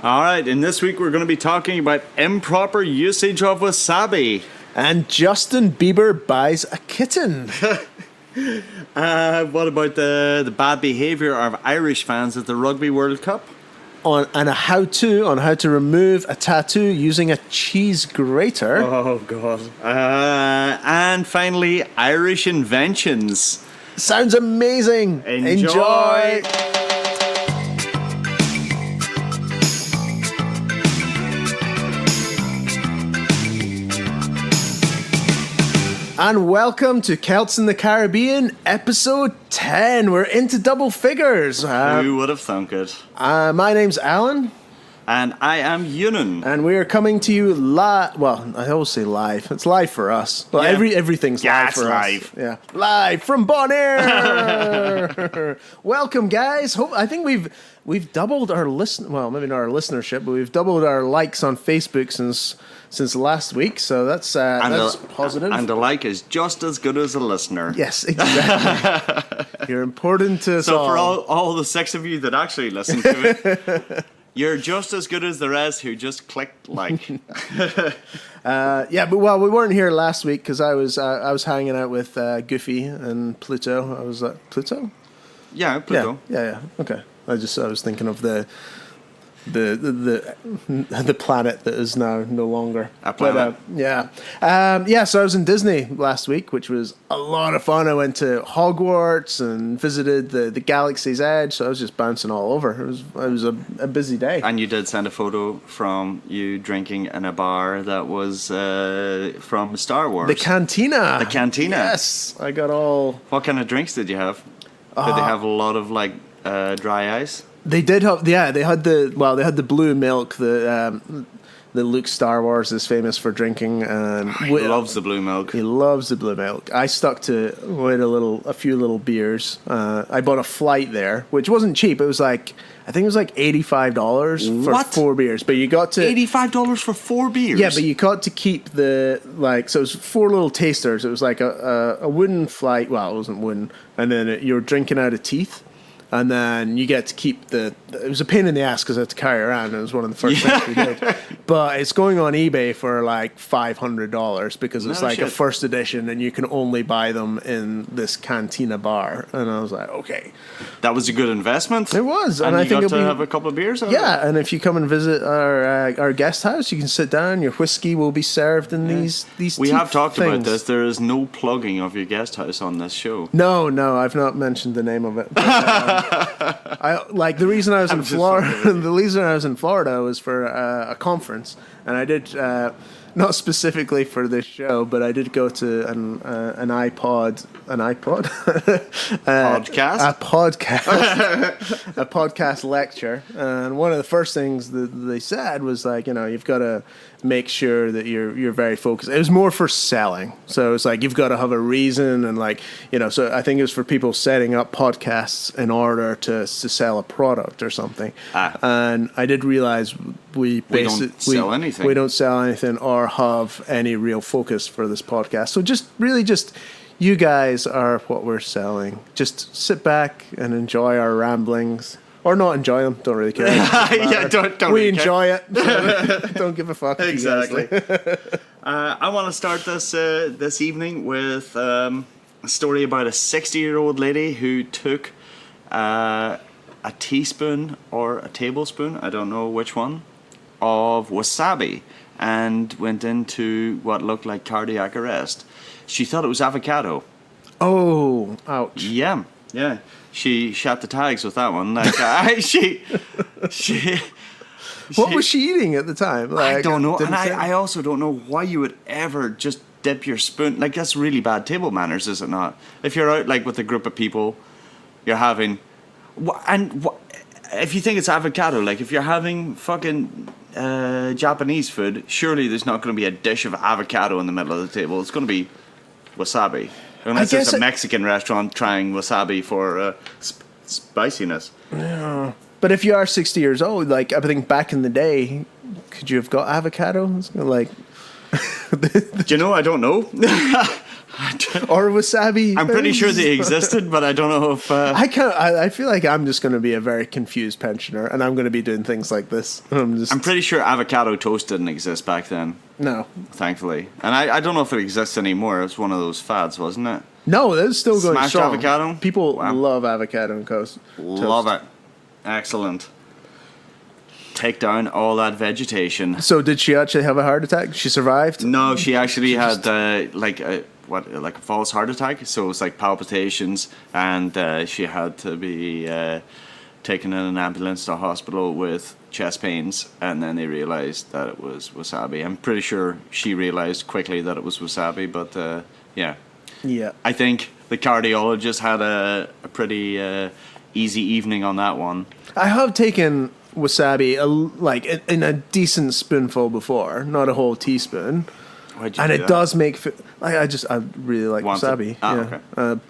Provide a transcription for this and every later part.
All right, and this week we're going to be talking about improper usage of wasabi. And Justin Bieber buys a kitten. What about the bad behaviour of Irish fans at the Rugby World Cup? And a how-to on how to remove a tattoo using a cheese grater. Oh, God. And finally, Irish inventions. Sounds amazing. Enjoy. And welcome to Celts in the Caribbean, episode 10. We're into double figures. Who would have thunk it? My name's Alan. And I am Yunan. And we are coming to you live. Well, I always say live. It's live for us. Well, yeah. Everything's live for live. us. Yeah, live from Bonaire. Welcome, guys. I think we've doubled our Well, maybe not our listenership, but we've doubled our likes on Facebook since last week. So that's positive. And the like is just as good as a listener. Yes, exactly. You're important to us all. So for all the 6 of you that actually listen to it. You're just as good as the rest who just clicked like. Yeah, but we weren't here last week because I was hanging out with Goofy and Pluto. I was Pluto. Yeah, Pluto. Yeah. Okay. I was thinking of the planet that is now no longer a planet. But, so I was in Disney last week, which was a lot of fun. I went to Hogwarts and visited the Galaxy's Edge, so I was just bouncing all over. It was a busy day. And you did send a photo from you drinking in a bar that was from Star Wars. The Cantina. Yes, I got all. What kind of drinks did you have? Did they have a lot of dry ice? They did have, they had the blue milk that Luke Star Wars is famous for drinking, and he loves the blue milk. He loves the blue milk. I stuck to a few little beers. I bought a flight there, which wasn't cheap. It was I think it was $85 for 4 beers, but you got to $85 for 4 beers. Yeah, but you got to keep so it was 4 little tasters. It was like a wooden flight. Well, it wasn't wooden, and then you were drinking out of teeth. And then you get to keep it was a pain in the ass because I had to carry it around. It was one of the first things we did. But it's going on eBay for $500 because it's a first edition and you can only buy them in this Cantina bar. And I was like, okay. That was a good investment. It was. And I think got to have a couple of beers? Yeah, and if you come and visit our guest house, you can sit down. Your whiskey will be served in these We have talked things. about this. There is no plugging of your guest house on this show. No, I've not mentioned the name of it. But, the reason I was in Florida. The reason I was in Florida was for a conference, and I did not specifically for this show, but I did go to an podcast, a podcast lecture, and one of the first things that they said was you've got to make sure that you're very focused. It was more for selling, so it's you've got to have a reason, and so I think it was for people setting up podcasts in order to sell a product or something. And I did realize we don't sell anything or have any real focus for this podcast. So just you guys are what we're selling. Just sit back and enjoy our ramblings. Or not enjoy them. Don't really care. Don't we really enjoy it. Don't give a fuck. Exactly. I want to start this evening with a story about a 60-year-old lady who took a teaspoon or a tablespoon, I don't know which one, of wasabi and went into what looked like cardiac arrest. She thought it was avocado. Oh, ouch. Yeah. She shot the tags with that one. What was she eating at the time? I don't know. And I also don't know why you would ever just dip your spoon. That's really bad table manners, is it not? If you're out with a group of people, you're having... if you think it's avocado, if you're having fucking Japanese food, surely there's not going to be a dish of avocado in the middle of the table. It's going to be wasabi. Unless it's a Mexican restaurant trying wasabi for spiciness. Yeah. But if you are 60 years old, I think back in the day, could you have got avocado? It's Do you know? I don't know. or wasabi. I'm pretty sure they existed, but I don't know if... I feel like I'm just going to be a very confused pensioner, and I'm going to be doing things like this. I'm pretty sure avocado toast didn't exist back then. No. Thankfully. And I don't know if it exists anymore. It was one of those fads, wasn't it? No, that's still going Smashed strong. avocado? People Wow. love avocado and toast. Love it. Excellent. Take down all that vegetation. So did she actually have a heart attack? She survived? No, she actually had like a false heart attack. So it was like palpitations, and she had to be taken in an ambulance to hospital with chest pains, and then they realized that it was wasabi. I'm pretty sure she realized quickly that it was wasabi, but yeah. Yeah. I think the cardiologist had a pretty easy evening on that one. I have taken wasabi in a decent spoonful before, not a whole teaspoon. Why'd you And do it that? does make... I really like wasabi. Okay.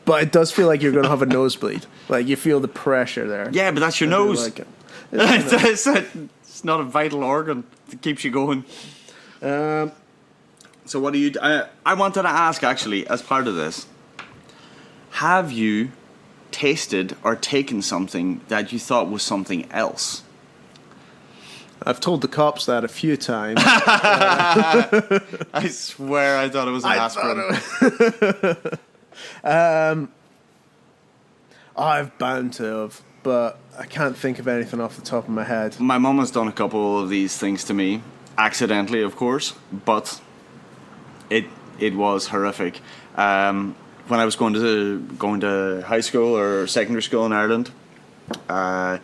But it does feel like you're going to have a nosebleed. Like, you feel the pressure there. Yeah, but that's your I really nose. like it. It's not a vital organ that keeps you going. So what do you... I wanted to ask, actually, as part of this. Have you tasted or taken something that you thought was something else? I've told the cops that a few times. I swear I thought it was an aspirin. I've bound to have, but I can't think of anything off the top of my head. My mum has done a couple of these things to me, accidentally, of course, but it was horrific. When I was going to high school or secondary school in Ireland, I'd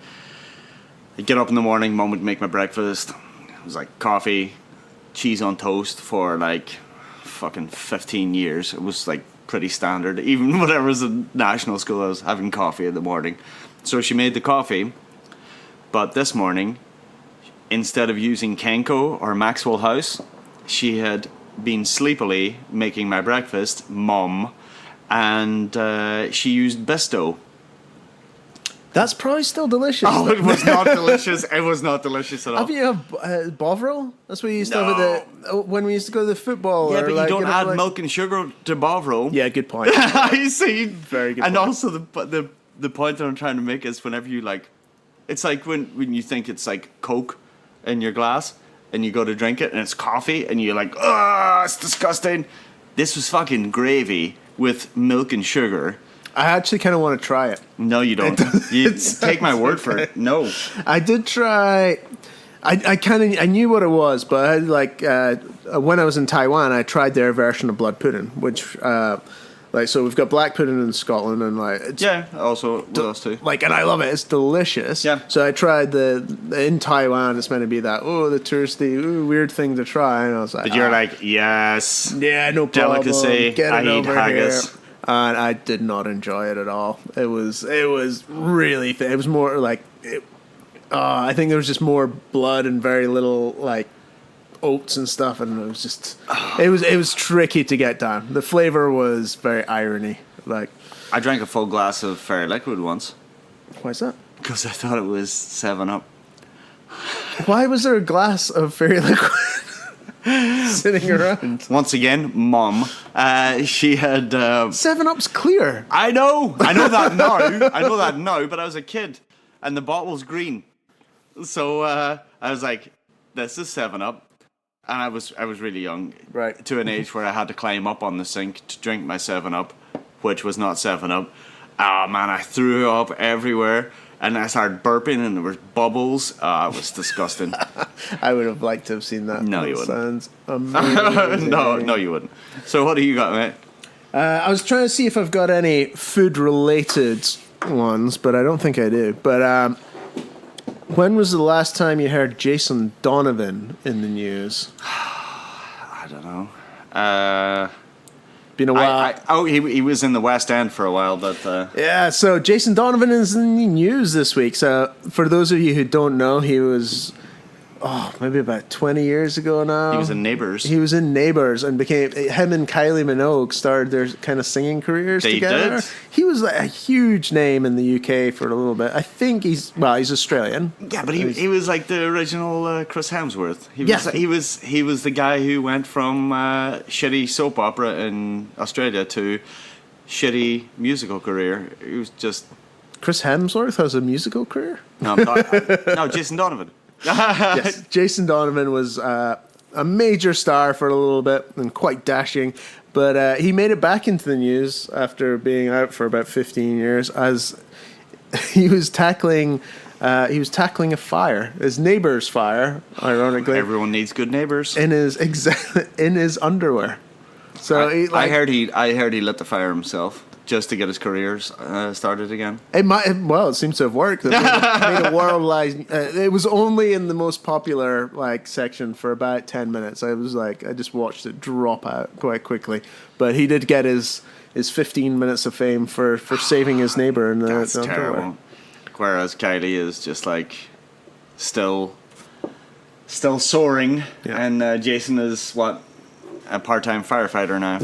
get up in the morning, mum would make my breakfast. It was like coffee, cheese on toast for like fucking 15 years. It was like pretty standard. Even when I was in national school, I was having coffee in the morning. So she made the coffee, but this morning, instead of using Kenko or Maxwell House, she had been sleepily making my breakfast, mum, and she used Bisto. That's probably still delicious. Oh, it was not delicious. It was not delicious at all. Have you had Bovril? That's what you used to have when we used to go to the football. Yeah, or but like, you don't add like... milk and sugar to Bovril. Yeah, good point. I see. Very good And point. also the point that I'm trying to make is whenever you like, it's like when you think it's like Coke in your glass and you go to drink it and it's coffee and you're like, oh, it's disgusting. This was fucking gravy with milk and sugar. I actually kind of want to try it. No, you don't. You take my word for it. No. I did try. I knew what it was, but I had when I was in Taiwan, I tried their version of blood pudding, which so we've got black pudding in Scotland, and it's, also with us too. and I love it. It's delicious. Yeah. So I tried in Taiwan. It's meant to be that the touristy weird thing to try, and I was like, But you're like, yes. yeah, no problem. Delicacy. Get I it eat over haggis. here. And I did not enjoy it at all. It was really thin. It was more like, I think there was just more blood and very little like oats and stuff, and it was just, it was tricky to get down. The flavor was very irony. Like, I drank a full glass of Fairy Liquid once. why is that? Because I thought it was 7-Up. Why was there a glass of Fairy Liquid sitting around? Once again, Mum, she had... 7-Up's clear. I know that now, but I was a kid, and the bottle's green. So I was like, this is 7-Up. And I was really young. Right. To an age where I had to climb up on the sink to drink my 7-Up, which was not 7-Up. Oh man, I threw up everywhere. And I started burping, and there was bubbles. It was disgusting. I would have liked to have seen that. No, you That wouldn't. Sounds amazing. No, you wouldn't. So what do you got, mate? I was trying to see if I've got any food-related ones, but I don't think I do. But when was the last time you heard Jason Donovan in the news? I don't know. Been a while. He was in the West End for a while, but... Yeah, so Jason Donovan is in the news this week. So for those of you who don't know, he was maybe about 20 years ago now. He was in Neighbours. He was in Neighbours and him and Kylie Minogue started their kind of singing careers together. Did. He was like a huge name in the UK for a little bit. I think he's Australian. Yeah, but he was like the original Chris Hemsworth. He was the guy who went from shitty soap opera in Australia to shitty musical career. He was just... Chris Hemsworth has a musical career? No, I'm not, no, Jason Donovan. Yes, Jason Donovan was a major star for a little bit and quite dashing, but he made it back into the news after being out for about 15 years as he was tackling a fire, his neighbor's fire, ironically. Everyone needs good neighbors. In his underwear. So I heard he lit the fire himself. Just to get his career started again. It seems to have worked. It made a worldwide. It was only in the most popular section for about 10 minutes. I just watched it drop out quite quickly. But he did get his 15 minutes of fame for saving his neighbor. That's terrible. Whereas Kylie is just still soaring, yeah. And Jason is a part-time firefighter now.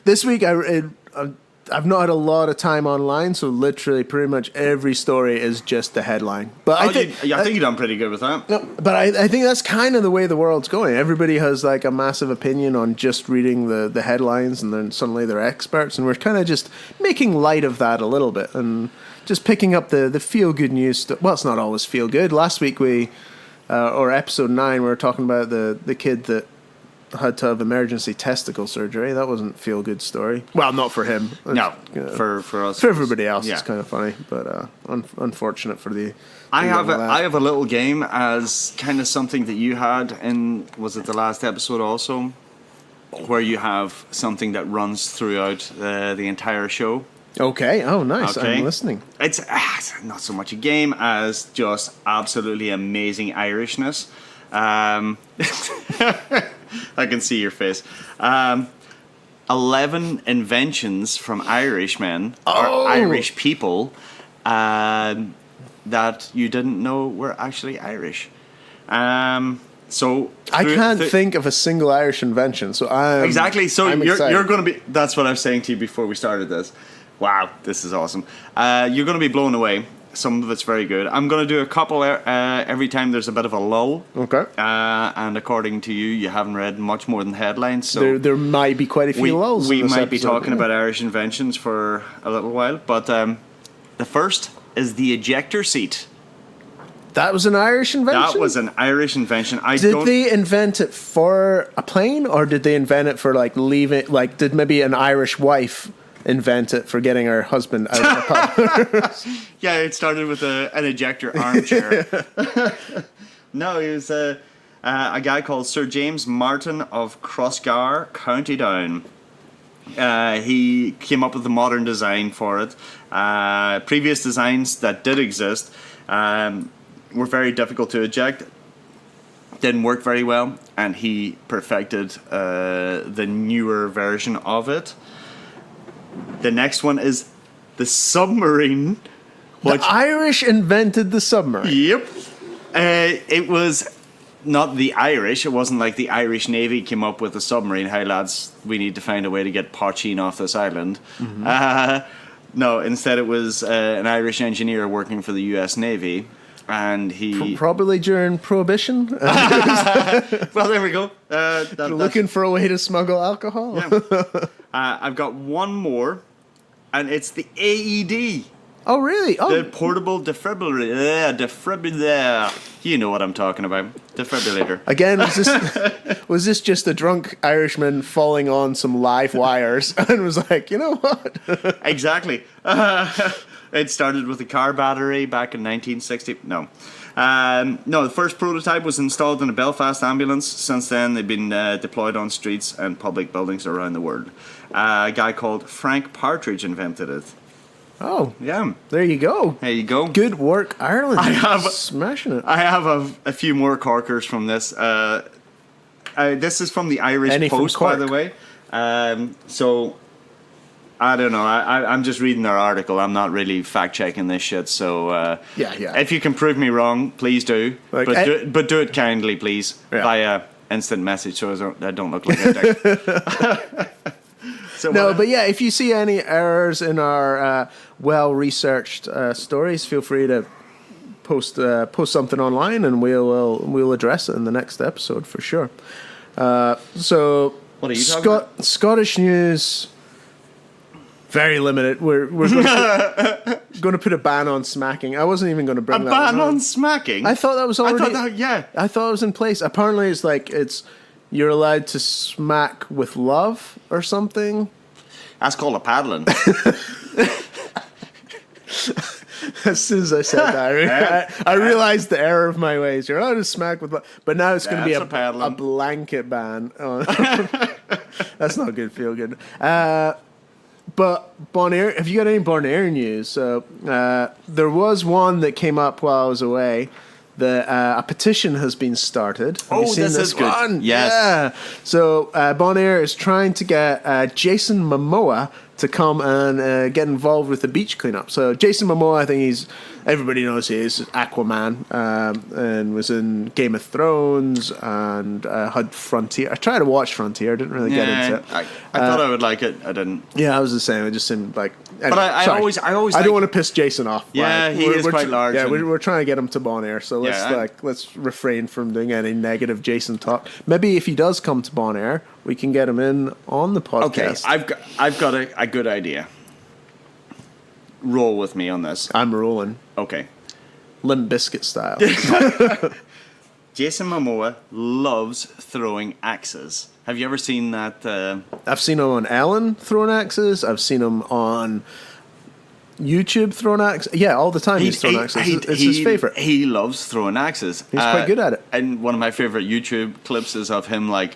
This week I've not had a lot of time online, so literally pretty much every story is just the headline. But I think you've done pretty good with that. No, but I think that's kind of the way the world's going. Everybody has a massive opinion on just reading the headlines, and then suddenly they're experts, and we're kind of just making light of that a little bit and just picking up the feel good news. Well, it's not always feel good. Last week or episode 9, we were talking about the kid that had to have emergency testicle surgery. That wasn't a feel-good story. Well, not for him. No, for us. For everybody else, yeah. It's kind of funny, but unfortunate for the... I have a little game as kind of something that you had in, was it the last episode also, where you have something that runs throughout the entire show. Okay. Oh, nice. Okay. I'm listening. It's not so much a game as just absolutely amazing Irishness. I can see your face. 11 inventions from Irishmen or Irish people that you didn't know were actually Irish. So I can't think of a single Irish invention. So exactly. So I'm you're going to be. That's what I was saying to you before we started this. Wow, this is awesome. You're going to be blown away. Some of it's very good. I'm going to do a couple every time there's a bit of a lull. Okay. And according to you, you haven't read much more than headlines. So there might be quite a few lulls. We might be episode, talking about Irish inventions for a little while. But the first is the ejector seat. That was an Irish invention? That was an Irish invention. Did they invent it for a plane, or did they invent it for leaving? Did maybe an Irish wife invent it for getting her husband out of the pub? Yeah, it started with an ejector armchair. No, he was a guy called Sir James Martin of Crossgar, County Down. He came up with the modern design for it. Previous designs that did exist were very difficult to eject, didn't work very well, and he perfected the newer version of it. The next one is the submarine. The Irish invented the submarine. Yep. It was not the Irish. It wasn't like the Irish Navy came up with a submarine. Hey lads, we need to find a way to get Pochine off this island. Mm-hmm. No, instead it was an Irish engineer working for the US Navy. And he... Probably during Prohibition. Well, there we go. Looking for a way to smuggle alcohol. Yeah. I've got one more, and it's the AED. Oh, really? Oh. The portable defibrillator. You know what I'm talking about. Defibrillator. Again, was this just a drunk Irishman falling on some live wires and was like, you know what? Exactly. It started with a car battery back in 1960. No, the first prototype was installed in a Belfast ambulance. Since then, they've been deployed on streets and public buildings around the world. A guy called Frank Partridge invented it. Oh, yeah. There you go. There you go. Good work, Ireland. Smashing it. I have a few more corkers from this. This is from the Irish Post, by the way. So I don't know. I'm just reading their article. I'm not really fact checking this shit. So yeah. If you can prove me wrong, please do. Like, but do it kindly, please, via instant message, so I don't look like a dick. So no, but yeah, if you see any errors in our well-researched stories, feel free to post something online, and we'll address it in the next episode for sure. So, what are you talking about? Scottish news, very limited. We're going to put a ban on smacking. I wasn't even going to bring a that ban on smacking. I thought that was already. I thought it was in place. Apparently, it's you're allowed to smack with love or something. That's called a paddling. As soon as I said that, I realized the error of my ways. You're allowed to smack with love, but now it's going to be a blanket ban. That's not good. Feel good. But Bonaire, have you got any Bonaire news? So there was one that came up while I was away. A petition has been started. Have you seen this is good. One? Yes. Yeah. So Bonaire is trying to get Jason Momoa to come and get involved with the beach cleanup. So Jason Momoa, I think everybody knows he is Aquaman, and was in Game of Thrones and had Frontier. I tried to watch Frontier, didn't really get into it. I thought I would like it. I didn't. Yeah, I was the same. It just seemed like. Anyway, but I always. I don't want to piss Jason off. Yeah, he is quite large. Yeah, we're trying to get him to Bonaire, so let's refrain from doing any negative Jason talk. Maybe if he does come to Bonaire, we can get him in on the podcast. Okay, I've got a good idea. Roll with me on this. I'm rolling. Okay. Limp Bizkit style. Jason Momoa loves throwing axes. Have you ever seen that? I've seen him on Ellen throwing axes. I've seen him on YouTube throwing axes. Yeah, all the time he's throwing axes. It's his favorite. He loves throwing axes. He's quite good at it. And one of my favorite YouTube clips is of him like,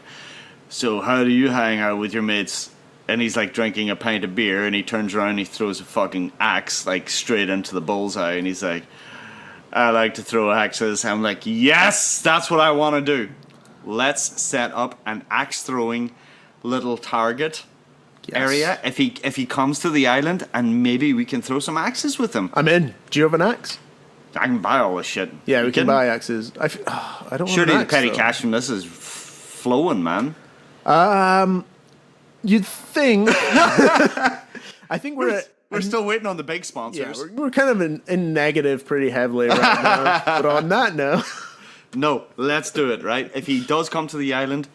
so how do you hang out with your mates? And he's like drinking a pint of beer, and he turns around and he throws a fucking axe like straight into the bullseye, and he's like, I like to throw axes. I'm like, yes, that's what I want to do. Let's set up an axe throwing little target area. If he comes to the island, and maybe we can throw some axes with him. I'm in. Do you have an axe? I can buy all this shit. Yeah, we can buy axes. I don't. Surely want an axe, the petty though. cash from this is flowing, man. You'd think. I think we're still waiting on the big sponsors. Yeah, we're kind of in negative pretty heavily right now. But on that note, no, let's do it. Right, if he does come to the island,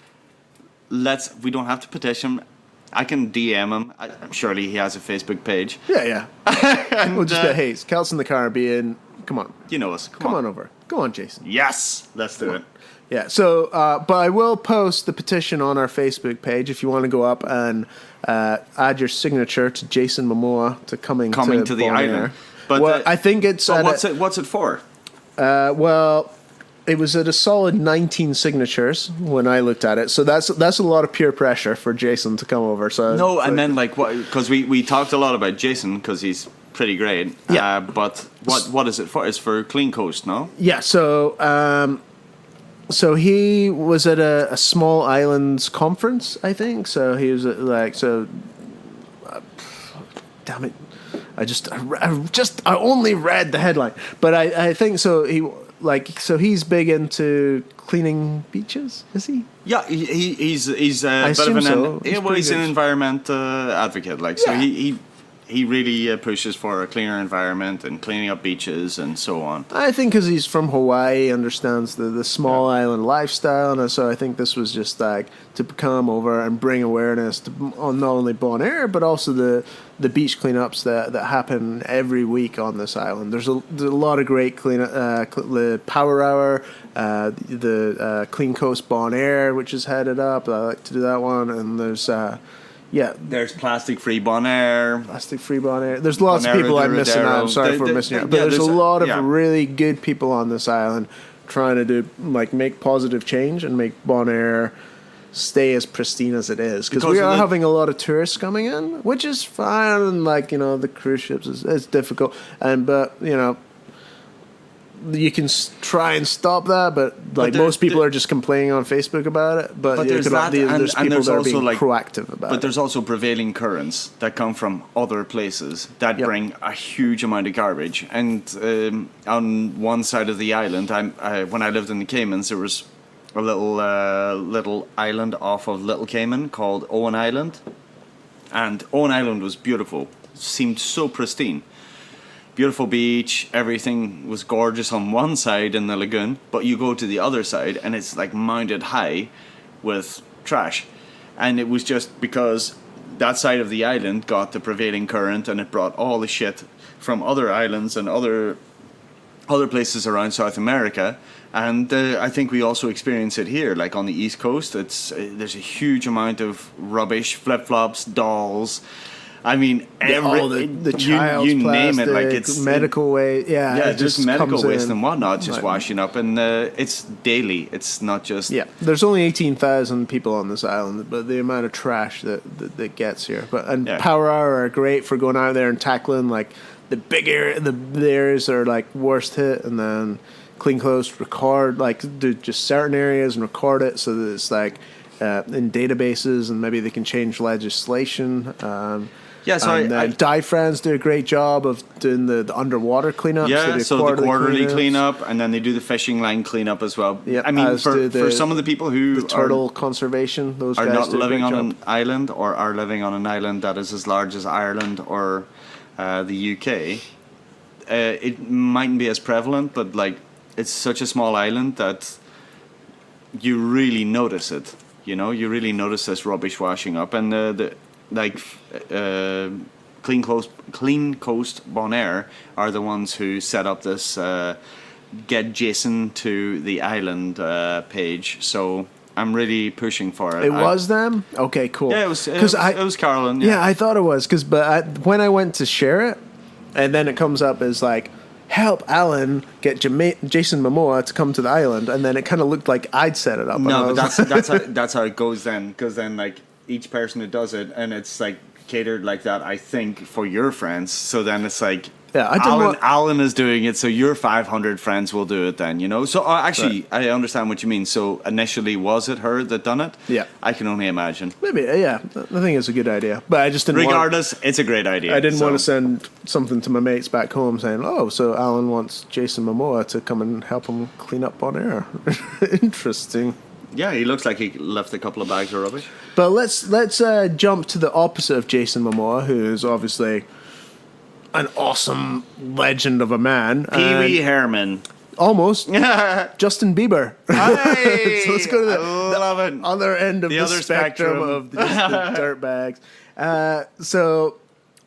we don't have to petition him. I can DM him. I'm surely he has a Facebook page. Yeah. We'll just be, hey, it's Celts in the Caribbean. Come on. You know us. Come on over. Go on, Jason. Yes, let's do it. Yeah, so, but I will post the petition on our Facebook page if you want to go up and add your signature to Jason Momoa to coming to the island. But I think it's... But what's it for? Well, it was at a solid 19 signatures when I looked at it. So that's a lot of peer pressure for Jason to come over. So no, and then like what? Because we talked a lot about Jason because he's pretty great. Yeah. But what is it for? It's for Clean Coast, no? Yeah. So he was at a small islands conference, I think. So he was damn it! I only read the headline, but I think so. He's big into cleaning beaches, is he? Yeah, he's a bit of he's an environment advocate. He really pushes for a cleaner environment and cleaning up beaches and so on. I think because he's from Hawaii, understands the small island lifestyle, and so I think this was just like to come over and bring awareness to not only Bonaire but also the beach cleanups that happen every week on this island. There's a lot of great the Power Hour, the Clean Coast Bonaire, which is headed up. I like to do that one, and there's. There's plastic-free Bonaire. Plastic-free Bonaire. There's lots of people I'm missing out. I'm sorry for missing out. But there's a lot of really good people on this island trying to do make positive change and make Bonaire stay as pristine as it is. Because we are having a lot of tourists coming in, which is fine. And the cruise ships is difficult. But you can try and stop that, but like most people are just complaining on Facebook about it. But there's that, there's people there's that are also being like proactive about it. But there's also prevailing currents that come from other places that bring a huge amount of garbage. And on one side of the island, when I lived in the Caymans, there was a little island off of Little Cayman called Owen Island, and Owen Island was beautiful. Seemed so pristine. Beautiful beach, everything was gorgeous on one side in the lagoon, but you go to the other side and it's like mounted high with trash. And it was just because that side of the island got the prevailing current and it brought all the shit from other islands and other places around South America. And I think we also experience it here, like on the East Coast. There's a huge amount of rubbish, flip-flops, dolls. I mean, the child's you name plastic, it, like it's medical waste, just medical waste and whatnot, just washing up, and it's daily. It's not just There's only 18,000 people on this island, but the amount of trash that gets here. Power Hour are great for going out there and tackling like the areas that are like worst hit, and then Clean Coast record do just certain areas and record it so that it's like in databases, and maybe they can change legislation. Dive Friends do a great job of doing the underwater cleanup. Yeah, so the quarterly cleanup, and then they do the fishing line cleanup as well. Yep, I mean, for some of the people who the turtle conservation, those are guys not do living on job. an island, or are living on an island that is as large as Ireland or the UK, it mightn't be as prevalent, but like it's such a small island that you really notice it. You know, you really notice this rubbish washing up, and Clean Coast Bonaire are the ones who set up this get Jason to the island page. So I'm really pushing for it. It was them? Okay, cool. Yeah, it was Carolyn. Yeah, I thought it was when I went to share it, and then it comes up as like, help Alan get Jason Momoa to come to the island, and then it kind of looked like I'd set it up. No, but that's how it goes then, because then like each person who does it, and it's like catered like that, I think, for your friends. So then it's like, Alan is doing it, so your 500 friends will do it then, you know? So actually, right. I understand what you mean. So initially, was it her that done it? Yeah. I can only imagine. Maybe, yeah. I think it's a good idea. But I just didn't it's a great idea. I didn't want to send something to my mates back home saying, oh, so Alan wants Jason Momoa to come and help him clean up Bonaire. Interesting. Yeah, he looks like he left a couple of bags of rubbish. But let's jump to the opposite of Jason Momoa, who is obviously an awesome legend of a man. Pee-wee Herman. Almost. Justin Bieber. Hey, so let's go to the other end of the spectrum of the dirt bags. So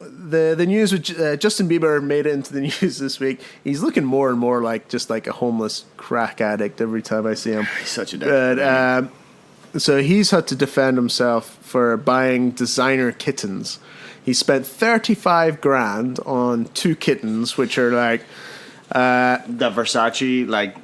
the news with Justin Bieber made it into the news this week. He's looking more and more like just like a homeless crack addict every time I see him. He's such a dick. So he's had to defend himself for buying designer kittens. He spent $35,000 on 2 kittens, which are like the Versace, like,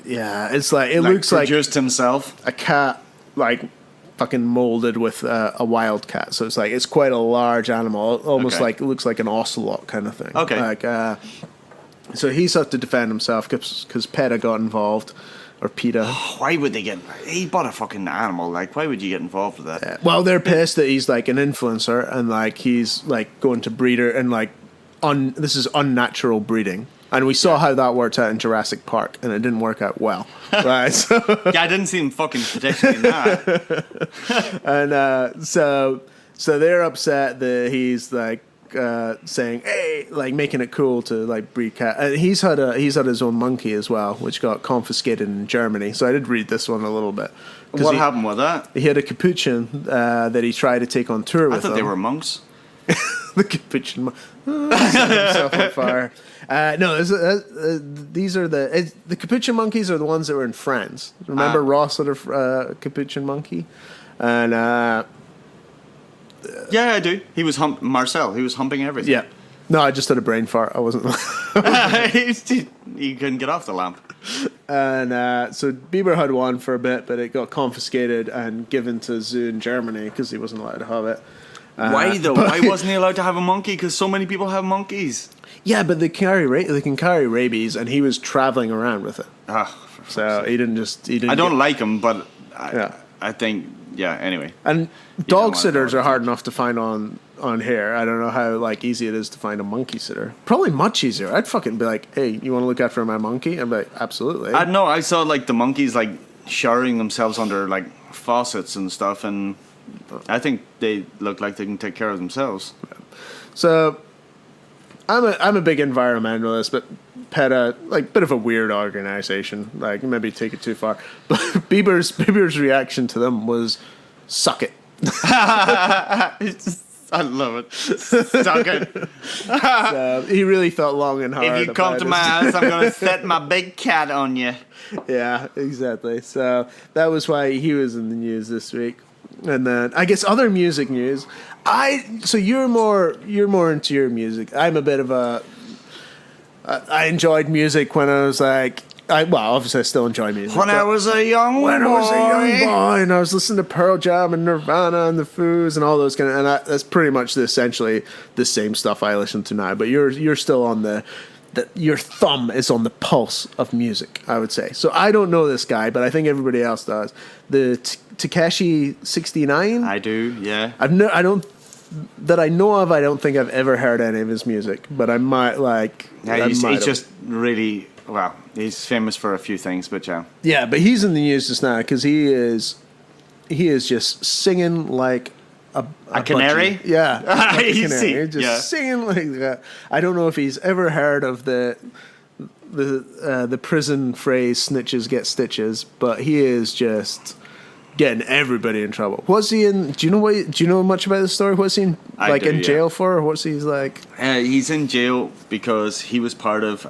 yeah, it's like it looks like just himself a cat, like fucking molded with a wild cat. So it's like it's quite a large animal, almost like it looks like an ocelot kind of thing. Okay, like so he's had to defend himself because PETA got involved. Or PETA. Why would they get... He bought a fucking animal. Like, why would you get involved with that? Yeah. Well, they're pissed that he's, like, an influencer and, like, he's, like, going to breeder and, like, this is unnatural breeding. And we saw how that worked out in Jurassic Park, and it didn't work out well. Right? So yeah, I didn't see him fucking predicting that. And so they're upset that he's, like, saying, hey, like making it cool to like breed cat. And he's had his own monkey as well, which got confiscated in Germany. So I did read this one a little bit. What happened with that? He had a capuchin that he tried to take on tour with. I thought they were monks. The capuchin set himself on fire. No, these are the capuchin monkeys are the ones that were in Friends. Remember Ross had a capuchin monkey, and. Yeah, I do. He was Marcel. He was humping everything. Yeah. No, I just had a brain fart. I wasn't. He couldn't get off the lamp. And so Bieber had one for a bit, but it got confiscated and given to a zoo in Germany because he wasn't allowed to have it. Why though? Why wasn't he allowed to have a monkey? Because so many people have monkeys. Yeah, but they can carry rabies, and he was traveling around with it. So he didn't just. He didn't I don't like them, but Yeah. I think anyway. And don't dog want sitters dogs. are hard enough to find on here. I don't know how easy it is to find a monkey sitter. Probably much easier. I'd fucking be like, hey, you want to look after my monkey? I'd be like, absolutely. I know. I saw like the monkeys like showering themselves under like faucets and stuff, and I think they look like they can take care of themselves. So I'm a big environmentalist, but PETA, like, bit of a weird organization. Like, maybe take it too far. But Bieber's reaction to them was, suck it. I love it. Suck it. So he really thought long and hard. If you come to my house, I'm going to set my big cat on you. Yeah, exactly. So that was why he was in the news this week. And then I guess other music news. So you're more into your music. I'm a bit of a. I enjoyed music when I was like. Obviously I still enjoy music. When I was a young boy, and I was listening to Pearl Jam and Nirvana and the Foos and all those kind of, and that's pretty much essentially the same stuff I listen to now. But you're still on your thumb is on the pulse of music, I would say. So I don't know this guy, but I think everybody else does. The Tekashi 69. I do, yeah. I don't think I've ever heard any of his music, but I might like. Yeah, he's just really. Well, he's famous for a few things, but yeah. Yeah, but he's in the news just now because he is just singing like a canary. Budgie. Yeah, like a You see, canary. Just singing like that. I don't know if he's ever heard of the prison phrase "snitches get stitches," but he is just getting everybody in trouble. Was he in? Do you know much about the story? Was he in jail for? Or what's he's like? He's in jail because he was part of.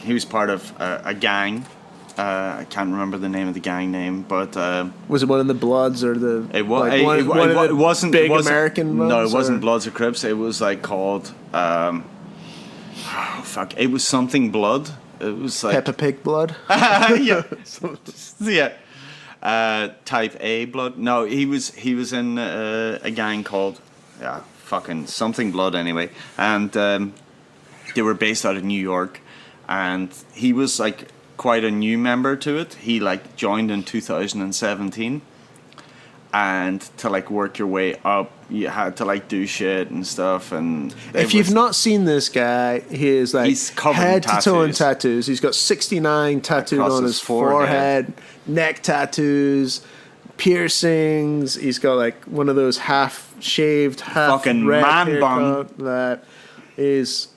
A gang. I can't remember the name of the gang name, but was it one of the Bloods or the? It was. It wasn't big American. No, Bloods, it wasn't Bloods or Crips. It was like called. It was something Blood. It was like Peppa Pig Blood. Yeah. Yeah. Type A Blood. No, he was in a gang called fucking something Blood anyway, and they were based out of New York. And he was like quite a new member to it. He like joined in 2017, and to like work your way up, you had to like do shit and stuff. And if you've not seen this guy, he's covered head to toe in tattoos. He's got 69 tattooed on his forehead, neck tattoos, piercings. He's got like one of those half shaved, half fucking red man bun. That is.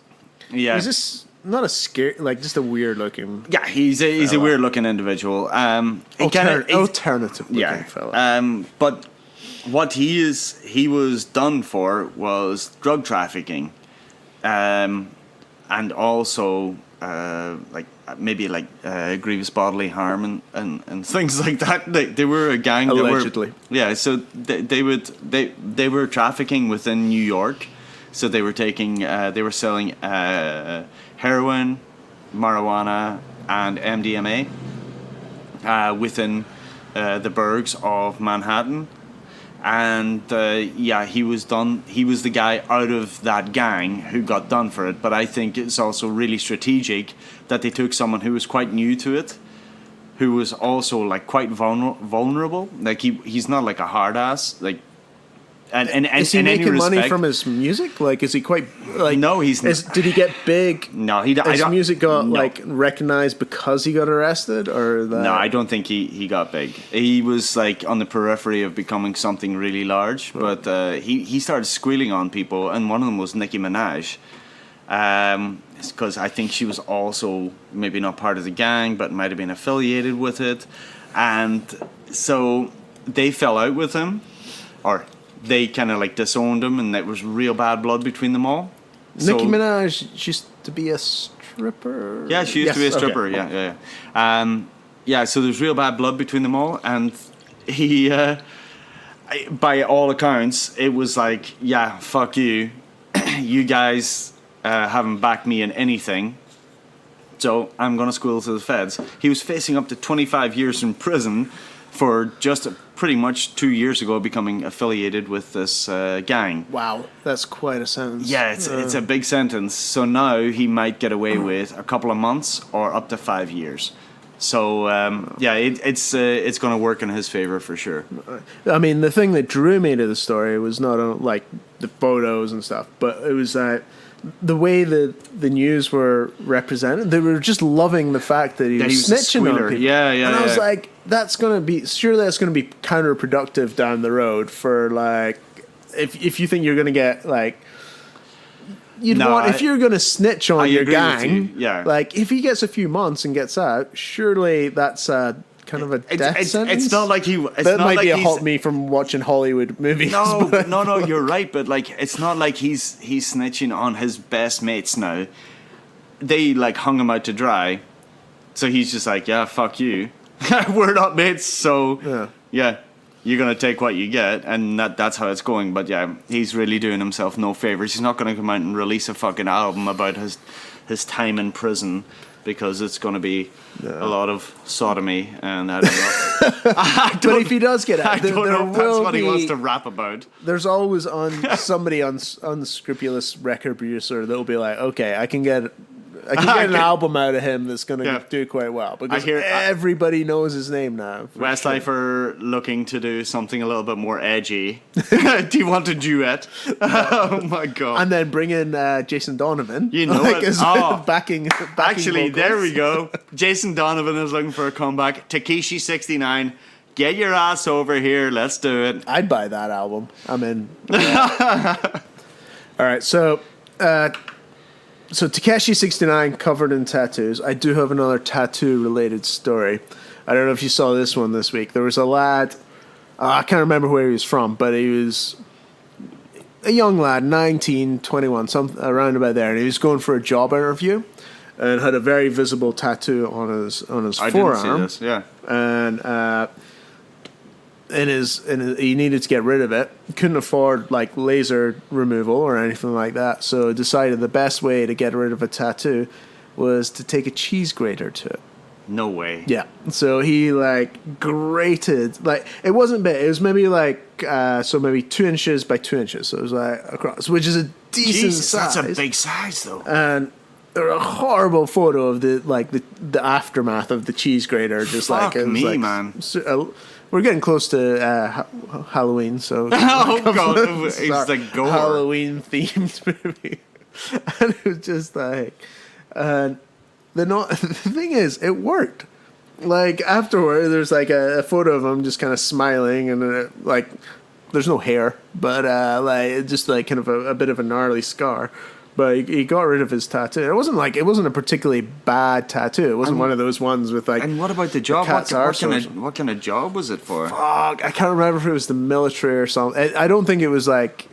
Yeah. He's just not a scary, like just a weird looking. Yeah, he's a weird looking individual. Alternative looking fella. But what he was done for was drug trafficking, and also grievous bodily harm and things like that. They were a gang. Allegedly. So they were trafficking within New York. So they were selling heroin, marijuana, and MDMA within the burgs of Manhattan. And he was the guy out of that gang who got done for it. But I think it's also really strategic that they took someone who was quite new to it, who was also like quite vulnerable. Like he's not like a hard ass. Like. And is he making money from his music? Like, is he quite like? No, he's not. Did he get big? No, he. His music got like recognized because he got arrested, or that? No, I don't think he got big. He was like on the periphery of becoming something really large, but he started squealing on people, and one of them was Nicki Minaj. Because I think she was also maybe not part of the gang, but might have been affiliated with it, and so they fell out with him, or. They kind of like disowned him, and there was real bad blood between them all. Nicki Minaj used to be a stripper. Yeah, she used to be a stripper. Okay. Yeah. So there's real bad blood between them all, and he, by all accounts, it was like, yeah, fuck you, you guys haven't backed me in anything, so I'm gonna squeal to the feds. He was facing up to 25 years in prison. for just pretty much 2 years ago becoming affiliated with this gang. Wow, that's quite a sentence. Yeah, it's a big sentence. So now he might get away with a couple of months or up to 5 years. So it's going to work in his favor for sure. I mean, the thing that drew me to the story was not like the photos and stuff, but it was the way that the news were represented. They were just loving the fact that he was snitching on people. Yeah. And I was like, that's going to be counterproductive down the road for like, if you think you're going to get like, if you're going to snitch on your gang, like if he gets a few months and gets out, surely that's kind of a death sentence. It's not like that might be me from watching Hollywood movies. No, you're right. But like, it's not like he's snitching on his best mates now. They like hung him out to dry, so he's just like, yeah, fuck you. We're not mates, so yeah. You're going to take what you get, and that's how it's going. But yeah, he's really doing himself no favors. He's not going to come out and release a fucking album about his time in prison, because it's going to be a lot of sodomy, and I don't know. But if he does get out, I don't know if that's what he wants to rap about. There's always somebody unscrupulous record producer that will be like, okay, I can get an album out of him that's going to do quite well, because everybody knows his name now. Westlife are looking to do something a little bit more edgy. Do you want a duet? Oh my god! And then bring in Jason Donovan. You know like, it. Backing Actually, vocals. there we go. Jason Donovan is looking for a comeback. Takeshi 69. Get your ass over here. Let's do it. I'd buy that album. I'm in. Yeah. All right, so Takeshi 69 covered in tattoos. I do have another tattoo-related story. I don't know if you saw this one this week. There was a lad, I can't remember where he was from, but he was a young lad, 19, 21, around about there, and he was going for a job interview and had a very visible tattoo on his forearm. I didn't see this, yeah. And he needed to get rid of it. Couldn't afford like laser removal or anything like that, so decided the best way to get rid of a tattoo was to take a cheese grater to it. No way. Yeah. So he like grated, like it wasn't big. It was maybe like maybe 2 inches by 2 inches. So it was like across, which is a decent size. That's a big size though. And there's a horrible photo of the aftermath of the cheese grater. Just Fuck like it was me, like, man. We're getting close to Halloween, so oh god, it's like gore. Halloween themed movie, and it was just like, the thing is, it worked. Like afterward, there's like a photo of him just kind of smiling, and like there's no hair, but like just like kind of a bit of a gnarly scar. But he got rid of his tattoo. It wasn't a particularly bad tattoo. It wasn't one of those ones with like. And what about the job? What kind of job was it for? Fuck, I can't remember if it was the military or something. I don't think it was like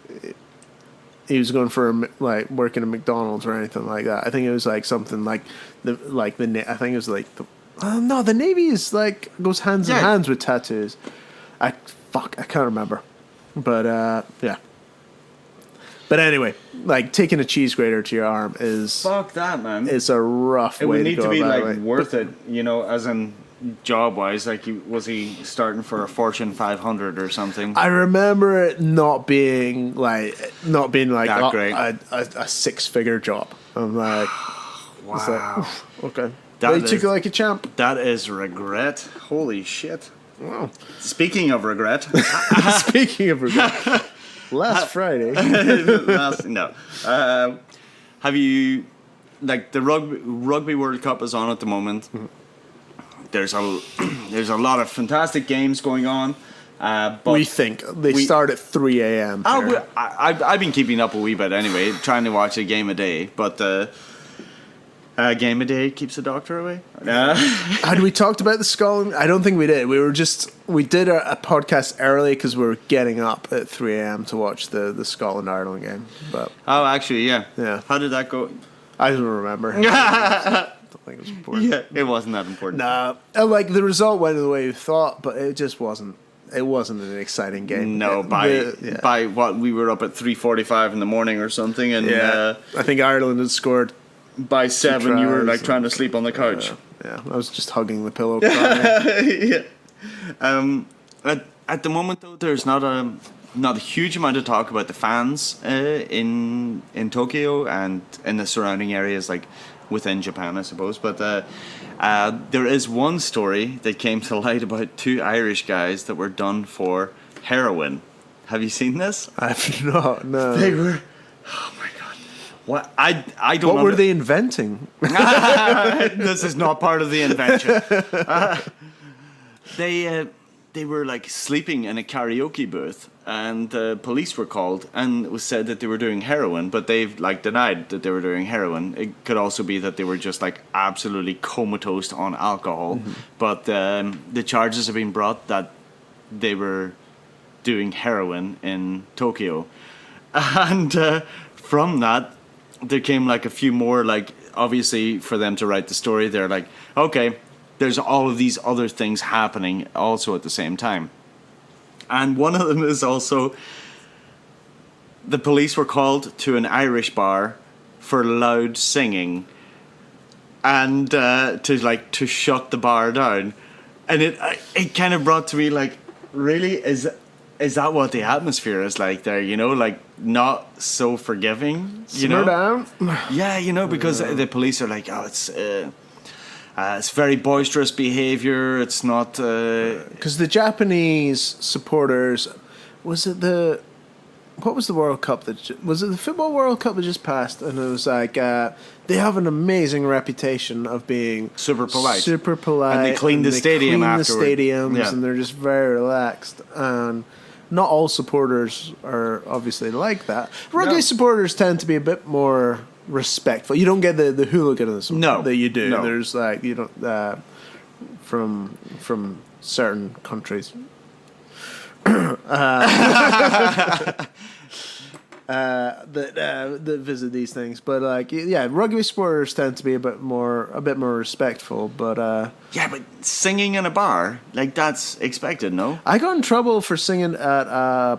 he was going for like working at McDonald's or anything like that. I think it was like something like the I think it was like the Navy is like goes hands in hands with tattoos. I can't remember, but yeah. But anyway, like taking a cheese grater to your arm is fuck that, man. It's a rough way to go. It would need to be like it. worth it, you know, as in job wise. Like, was he starting for a Fortune 500 or something? I remember it not being like that great. a 6-figure job. I'm like, wow, okay. They took it like a champ. That is regret. Holy shit. Wow. Speaking of regret. Speaking of regret. Last Friday. No. Have you, like, the Rugby World Cup is on at the moment. Mm-hmm. There's a lot of fantastic games going on. But we think they start at 3 a.m. I've been keeping up a wee bit anyway, trying to watch a game a day. But game a day keeps the doctor away. Had we talked about the Scotland? I don't think we did. We did a podcast early because we were getting up at 3 a.m. to watch the Scotland Ireland game. But actually, yeah. How did that go? I don't remember. I don't think it was important. Yeah, it wasn't that important. No, like the result went the way we thought, but it just wasn't. It wasn't an exciting game. No, by what we were up at 3:45 in the morning or something, and I think Ireland had scored. By 7, you were like trying to sleep on the couch. Yeah, I was just hugging the pillow. Crying. Yeah. At the moment, though, there's not a huge amount of talk about the fans in Tokyo and in the surrounding areas, like within Japan, I suppose. But there is one story that came to light about 2 Irish guys that were done for heroin. Have you seen this? I've not. No. They were. Oh my god! What I don't. What were they inventing? This is not part of the invention. They were like sleeping in a karaoke booth, and police were called, and it was said that they were doing heroin, but they've like denied that they were doing heroin. It could also be that they were just like absolutely comatose on alcohol, but the charges have been brought that they were doing heroin in Tokyo, and from that there came like a few more, like obviously for them to write the story they're like, okay, there's all of these other things happening also at the same time. And one of them is also the police were called to an Irish bar for loud singing and to shut the bar down. And it kind of brought to me like, really, is that what the atmosphere is like there, you know, like not so forgiving, you know? Down. Yeah, you know, because the police are like, oh, it's very boisterous behavior. It's not Because the Japanese supporters, what was the World Cup was it the football World Cup that just passed? And it was like they have an amazing reputation of being super polite, and they clean the stadium afterward. Stadiums, and they're just very relaxed. And not all supporters are obviously like that. Rugby supporters tend to be a bit more respectful. You don't get the hooliganism that you do. No. There's like, you don't from certain countries that visit these things, but like, yeah, rugby supporters tend to be a bit more respectful. But yeah, but singing in a bar, like, that's expected, no? I got in trouble for singing at a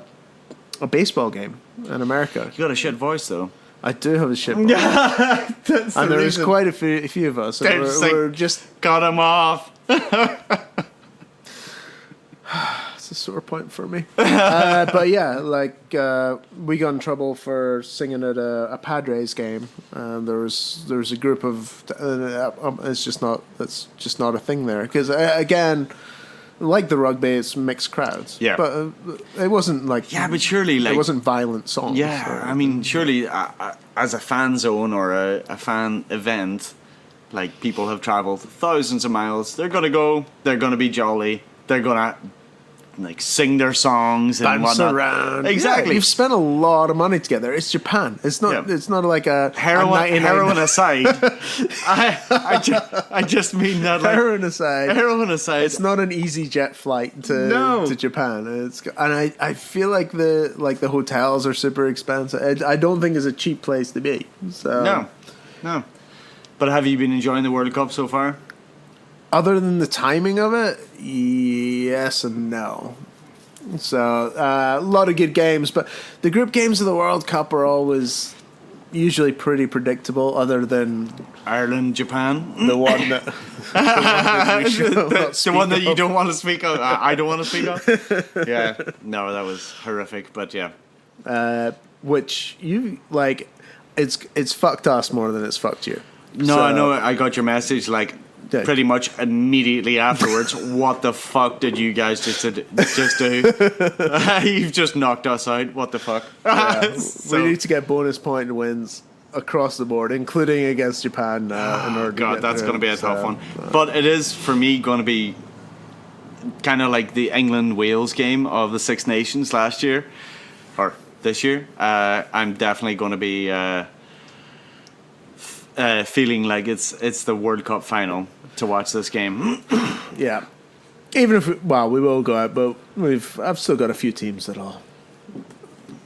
baseball game in America. You got a shit voice, though. I do have a shit voice. And there was quite a few of us. And we're just got him off. It's a sore point for me. But yeah, like we got in trouble for singing at a Padres game. There was a group of that's just not a thing there, because again, like the rugby, it's mixed crowds. Yeah, but it wasn't like, yeah, but surely like it wasn't violent songs. Yeah, I mean, surely as a fan zone or a fan event, like, people have traveled thousands of miles. They're gonna go. They're gonna be jolly. They're gonna like sing their songs and bounce whatnot. around. Exactly. Yeah, you've spent a lot of money to get there. It's Japan. It's not. Yeah. It's not like a heroin aside. I just mean that, like, heroin aside. It's It's not an easy jet flight to Japan. I feel like the hotels are super expensive. I don't think it's a cheap place to be. So no. But have you been enjoying the World Cup so far? Other than the timing of it, yes and no. So a lot of good games, but the group games of the World Cup are always usually pretty predictable, other than Ireland, Japan. the one that the one that you don't want to speak of. I don't want to speak of. Yeah, no, that was horrific. But yeah, which you like, it's fucked us more than it's fucked you. No, So- I know. I got your message like Yeah. pretty much immediately afterwards. What the fuck did you guys just do? You've just knocked us out. What the fuck? Yeah, So- we need to get bonus point wins across the board, including against Japan. In order to God, get that's through. going to be a tough So, one. But it is, for me, going to be kind of like the England-Wales game of the Six Nations last year, or this year. I'm definitely going to be feeling like it's the World Cup final to watch this game. yeah. Even if we will go out, but I've still got a few teams that I'll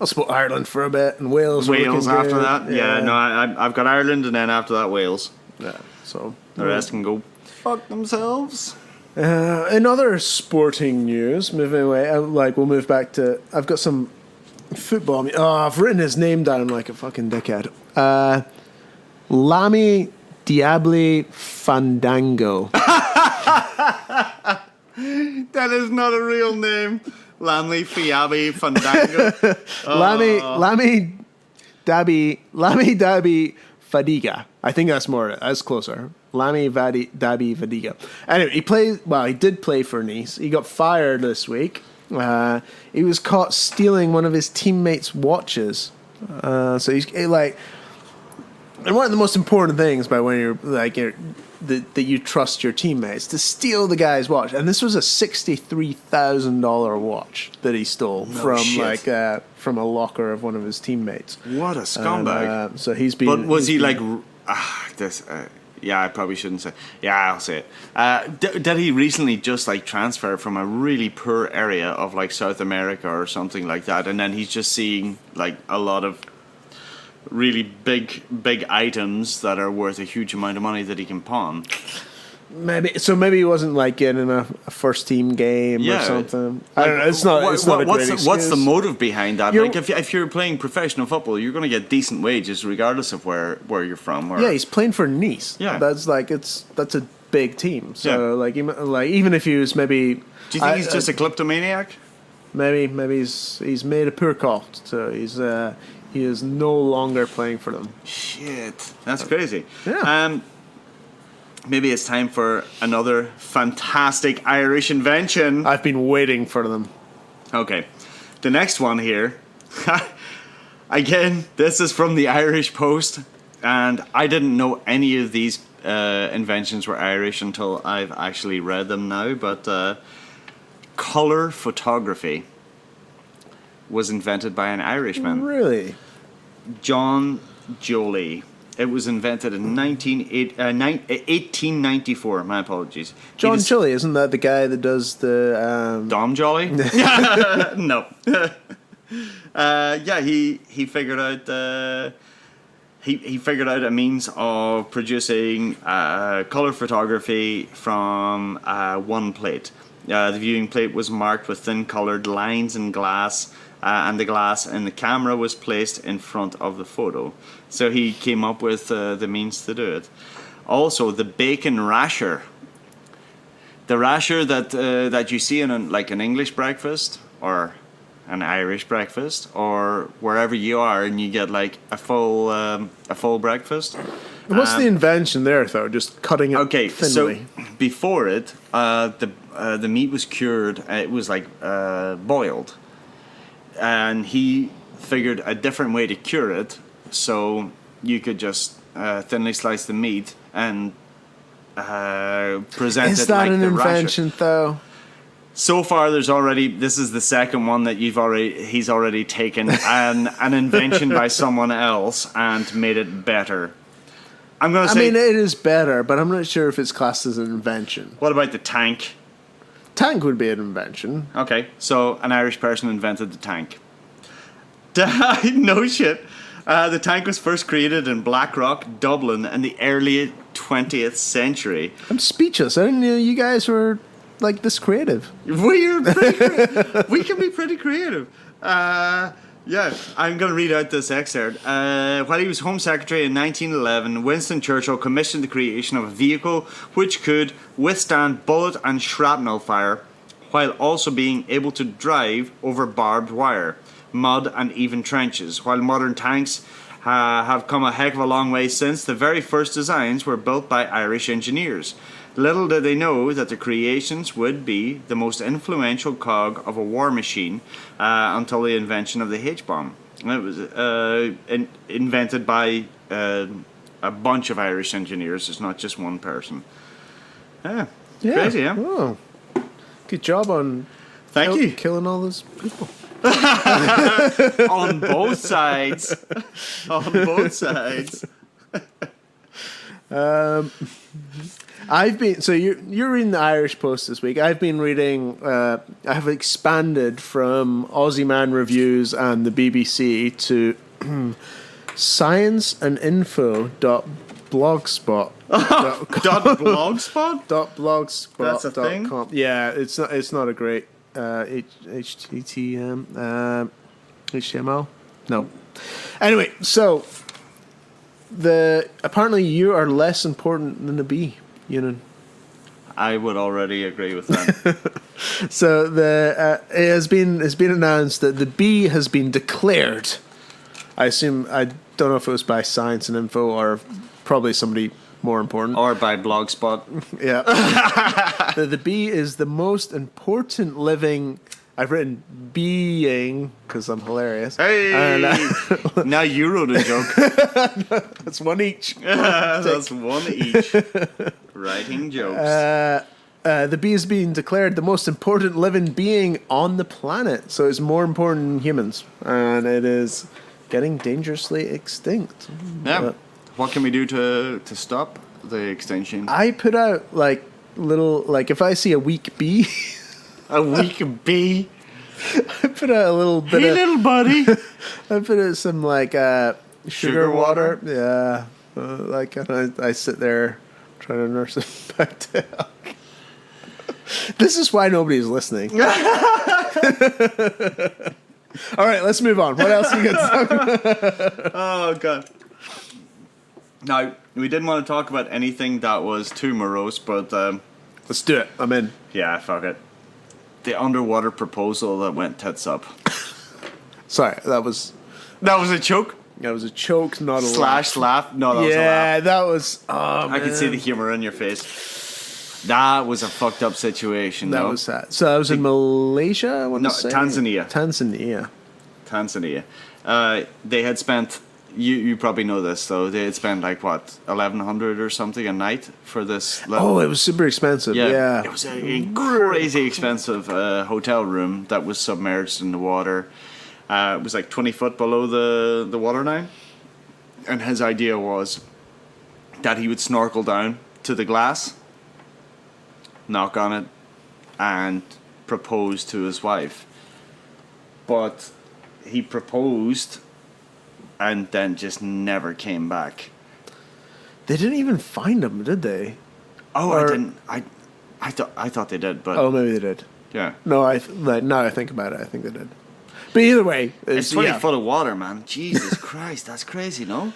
support Ireland for a bit, and Wales. are Wales looking after good. that. Yeah, no, I've got Ireland, and then after that, Wales. Yeah. So The rest can go fuck themselves. in other sporting news, moving away, we'll move back to. I've got some football. I've written his name down like a fucking dickhead. Lamy Diabli Fandango. That is not a real name. Lamley Fiabi Fandango. Lami Dabi Fadiga. I think that's closer. Lami Dabi Fadiga. Anyway, he did play for Nice. He got fired this week. He was caught stealing one of his teammates' watches. So he's like, and one of the most important things by when you're like that you trust your teammates to steal the guy's watch. And this was a $63,000 watch that he stole from a locker of one of his teammates. What a scumbag! And, so he's been. But was he like this? Yeah, I probably shouldn't say. Yeah, I'll say it. Did he recently just like transfer from a really poor area of like South America or something like that, and then he's just seeing like a lot of really big items that are worth a huge amount of money that he can pawn? Maybe he wasn't like getting a first team game or something. I don't know. It's not a great excuse. What's the motive behind that? Like if you're playing professional football, you're going to get decent wages regardless of where you're from. Yeah, he's playing for Nice. Yeah, that's a big team. So like even if he was maybe. Do you think he's just a kleptomaniac? Maybe he's made a poor call. So he is no longer playing for them. Shit, that's crazy. Yeah. Maybe it's time for another fantastic Irish invention. I've been waiting for them. Okay. The next one here. Again, this is from the Irish Post. And I didn't know any of these inventions were Irish until I've actually read them now. But colour photography was invented by an Irishman. Really? John Joly. It was invented in 1894. My apologies. John Joly, isn't that the guy that does the... Dom Jolly? No. He figured out... He figured out a means of producing colour photography from one plate. The viewing plate was marked with thin coloured lines in glass, and the glass in the camera was placed in front of the photo. So he came up with the means to do it. Also, the bacon rasher. The rasher that you see in an English breakfast or an Irish breakfast or wherever you are, and you get like a full breakfast. What's the invention there, though? Just cutting it thinly. So before it, the meat was cured. It was like boiled, and he figured a different way to cure it, so you could just thinly slice the meat and present it like the rasher. Is that an invention, though? So far, this is the second one that he's already taken an invention by someone else and made it better. I'm gonna say. I mean, it is better, but I'm not sure if it's classed as an invention. What about the tank? Tank would be an invention. Okay, so an Irish person invented the tank. No shit. The tank was first created in Blackrock, Dublin, in the early 20th century. I'm speechless. I didn't know you guys were like this creative. We're pretty creative. We can be pretty creative. Yeah, I'm going to read out this excerpt. While he was Home Secretary in 1911, Winston Churchill commissioned the creation of a vehicle which could withstand bullet and shrapnel fire while also being able to drive over barbed wire, mud and even trenches. While modern tanks have come a heck of a long way since, the very first designs were built by Irish engineers. Little did they know that the creations would be the most influential cog of a war machine until the invention of the H-bomb. It was invented by a bunch of Irish engineers. It's not just one person. Yeah. Crazy, yeah? Oh. Good job on killing all those people. On both sides. On both sides. You're reading the Irish Post this week. I've been reading. I have expanded from Aussie Man Reviews and the BBC to scienceandinfo.blogspot. .blogspot? That's a thing? .com. Yeah, it's not a great HTML. No. Anyway, so apparently you are less important than a bee. I would already agree with that. So it has been announced that the bee has been declared. I don't know if it was by Science and Info or probably somebody more important. Or by Blogspot. Yeah. The bee is the most important living. I've written being because I'm hilarious. Hey! And, now you wrote a joke. That's one each. That's one each. Writing jokes. The bee is being declared the most important living being on the planet. So it's more important than humans. And it is getting dangerously extinct. Yeah. What can we do to stop the extinction? I put out if I see a weak bee. A weak bee? I put out a little bit Hey, little buddy. I put out some sugar water. Yeah. I sit there trying to nurse it back to health. This is why nobody's listening. All right, let's move on. What else are you going to talk about? Oh, God. Now, we didn't want to talk about anything that was too morose, but... let's do it. I'm in. Yeah, fuck it. The underwater proposal that went tits up. Sorry, that was... That was a joke? That was a joke, not a laugh. No, that was a laugh. Yeah, that was... I could see the humor in your face. That was a fucked up situation. That was sad. So I was in Malaysia, I want to say? Tanzania. Tanzania. They had spent... You probably know this, though. They had spent, $1,100 or something a night for this... Oh, it was super expensive. Yeah. It was a crazy expensive hotel room that was submerged in the water. It was 20 foot below the waterline. And his idea was that he would snorkel down to the glass, knock on it, and propose to his wife. But he proposed and then just never came back. They didn't even find him, did they? Oh, I didn't. I thought they did, but maybe they did. Yeah. No, now I think about it, I think they did. But either way, it's 20 foot of water, man. Jesus Christ, that's crazy, no?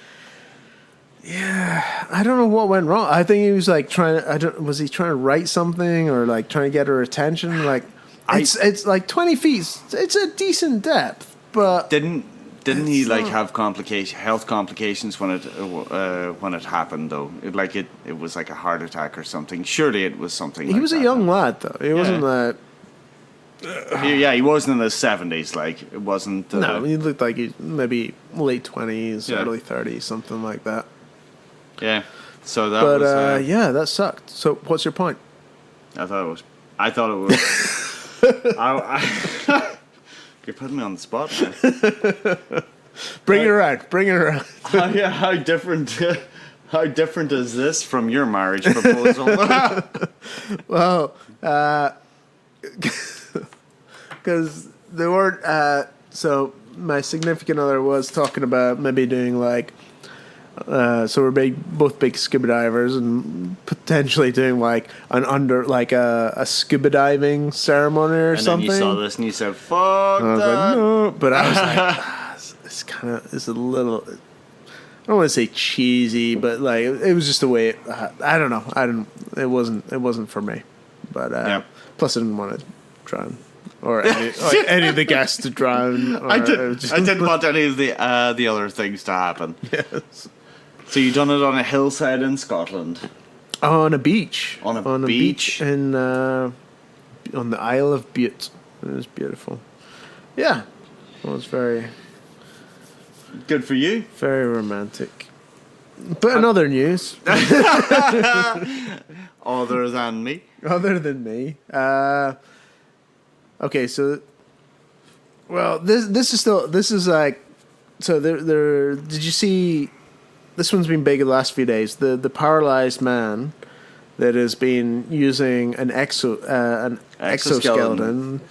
Yeah, I don't know what went wrong. I think he was was he trying to write something or trying to get her attention? It's 20 feet. It's a decent depth, but didn't he have health complications when it happened though? It was like a heart attack or something. Surely it was something. He was a young lad though. He wasn't that. He wasn't in his 70s. It wasn't. No, he looked like he maybe late 20s, early 30s, something like that. Yeah. So that was. But that sucked. So what's your point? I thought it was. You're putting me on the spot, man. Bring it around. How different? How different is this from your marriage proposal? Well, because there weren't. So my significant other was talking about maybe doing so we're both big scuba divers and potentially doing a scuba diving ceremony or something. And then you saw this and you said, "Fuck that!" No. But I was like, it's a little. I don't want to say cheesy, but it was just the way. I don't know. It wasn't for me. But plus I didn't want to drown. Or any of the guests to drown. I didn't want any of the other things to happen. Yes. So you done it on a hillside in Scotland? On a beach. On a beach in on the Isle of Bute. It was beautiful. Yeah, it was very good for you. Very romantic. But in other news, other than me. Okay, so this is so there. Did you see? This one's been big the last few days. The paralyzed man that has been using an exoskeleton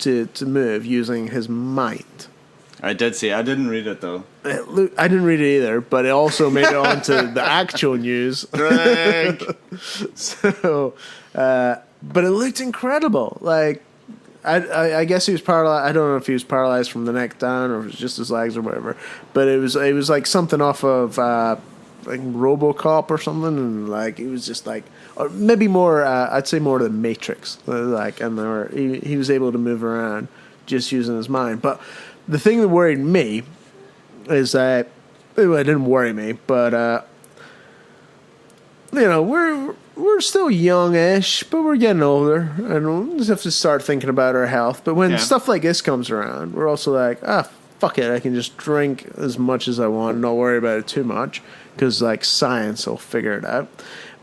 to move using his mind. I did see. I didn't read it though. I didn't read it either, but it also made it onto the actual news. So, but it looked incredible. I guess he was paralyzed. I don't know if he was paralyzed from the neck down or if it was just his legs or whatever. But it was like something off of like RoboCop or something, and like it was just like, or maybe more. I'd say more the Matrix. Like, and he was able to move around just using his mind. But the thing that worried me is that it didn't worry me, but we're still youngish, but we're getting older, and we just have to start thinking about our health. But when stuff like this comes around, we're also like, fuck it, I can just drink as much as I want and not worry about it too much, because like science will figure it out.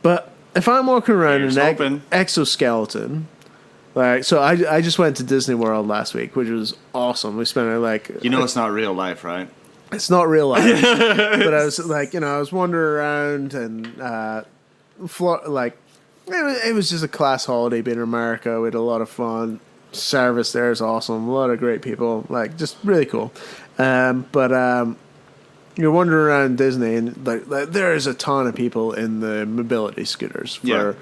But if I'm walking around in an exoskeleton, like, so I just went to Disney World last week, which was awesome. We spent it's not real life, right? It's not real life, but I was like, I was wandering around and it was just a class holiday being in America. We had a lot of fun. Service there is awesome. A lot of great people, like just really cool. But you're wandering around Disney, and like there is a ton of people in the mobility scooters for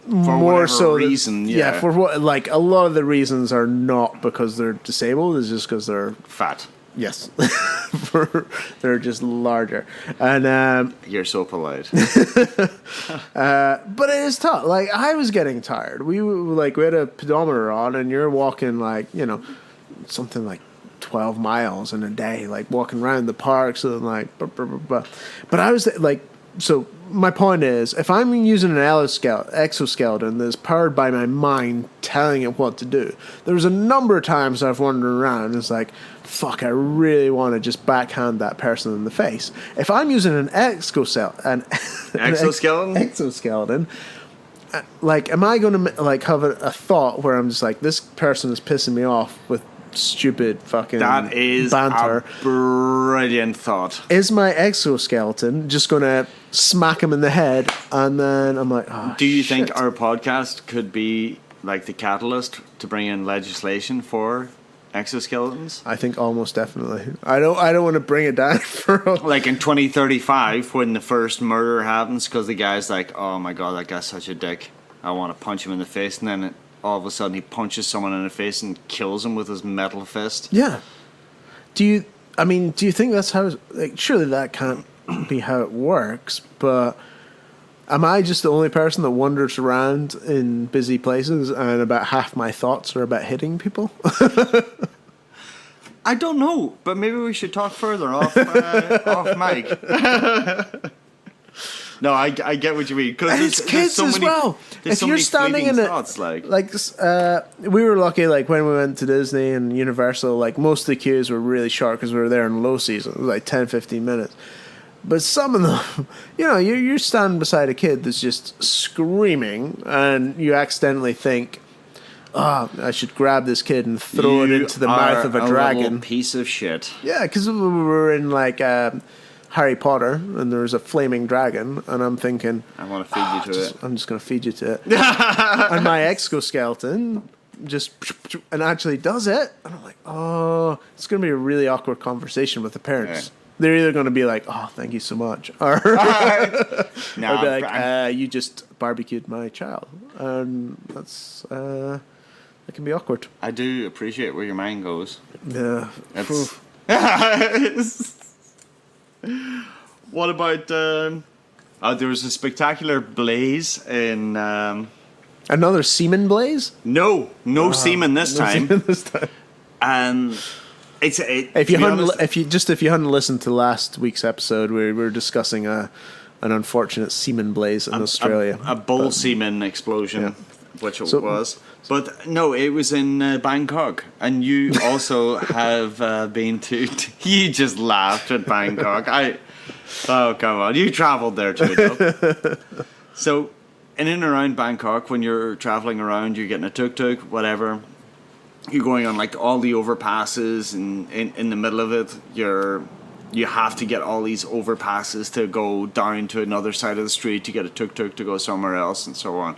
more so reason. For what, like, a lot of the reasons are not because they're disabled. It's just because they're fat. Yes, they're just larger, and you're so polite. But it is tough. Like, I was getting tired. We had a pedometer on, and you're walking something like 12 miles in a day, like walking around the parks and like. But I was like, so my point is, if I'm using an exoskeleton that's powered by my mind telling it what to do, there was a number of times I've wandered around and it's like, fuck, I really want to just backhand that person in the face. If I'm using an exoskeleton, like, am I going to like have a thought where I'm just like, this person is pissing me off with stupid fucking that is banter? A brilliant thought. Is my exoskeleton just going to smack him in the head? And then I'm like, oh, do you think our podcast could be like the catalyst to bring in legislation for exoskeletons? I think almost definitely. I don't want to bring it down for like in 2035 when the first murder happens, because the guy's like, oh my god, that guy's such a dick, I want to punch him in the face, and then all of a sudden he punches someone in the face and kills him with his metal fist. Yeah. Do you think that's how, like, surely that can't be how it works, but am I just the only person that wanders around in busy places and about half my thoughts are about hitting people? I don't know, but maybe we should talk further off mic. No, I get what you mean. And it's kids so as well. If you're standing in we were lucky, like when we went to Disney and Universal, like most of the queues were really short because we were there in low season. It was like 10, 15 minutes. But some of them, you're standing beside a kid that's just screaming, and you accidentally think, I should grab this kid and throw it into the mouth of a dragon. Little piece of shit. Yeah, because we were in like Harry Potter, and there was a flaming dragon, and I'm thinking, I want to feed you to it. I'm just going to feed you to it. And my exoskeleton just actually does it, and I'm like, it's going to be a really awkward conversation with the parents. Yeah. They're either going to be like, oh, thank you so much, or be like, you just barbecued my child, and that's that can be awkward. I do appreciate where your mind goes. Yeah. What about there was a spectacular blaze in another semen blaze? No semen this time. And if you hadn't listened to last week's episode, we were discussing an unfortunate semen blaze in Australia, a bull semen explosion, which it was. But no, it was in Bangkok, and you also have been to. You just laughed at Bangkok. Oh come on, you travelled there too, though. So, in and around Bangkok, when you're travelling around, you're getting a tuk-tuk, whatever. You're going on like all the overpasses, and in the middle of it, you have to get all these overpasses to go down to another side of the street to get a tuk-tuk to go somewhere else, and so on.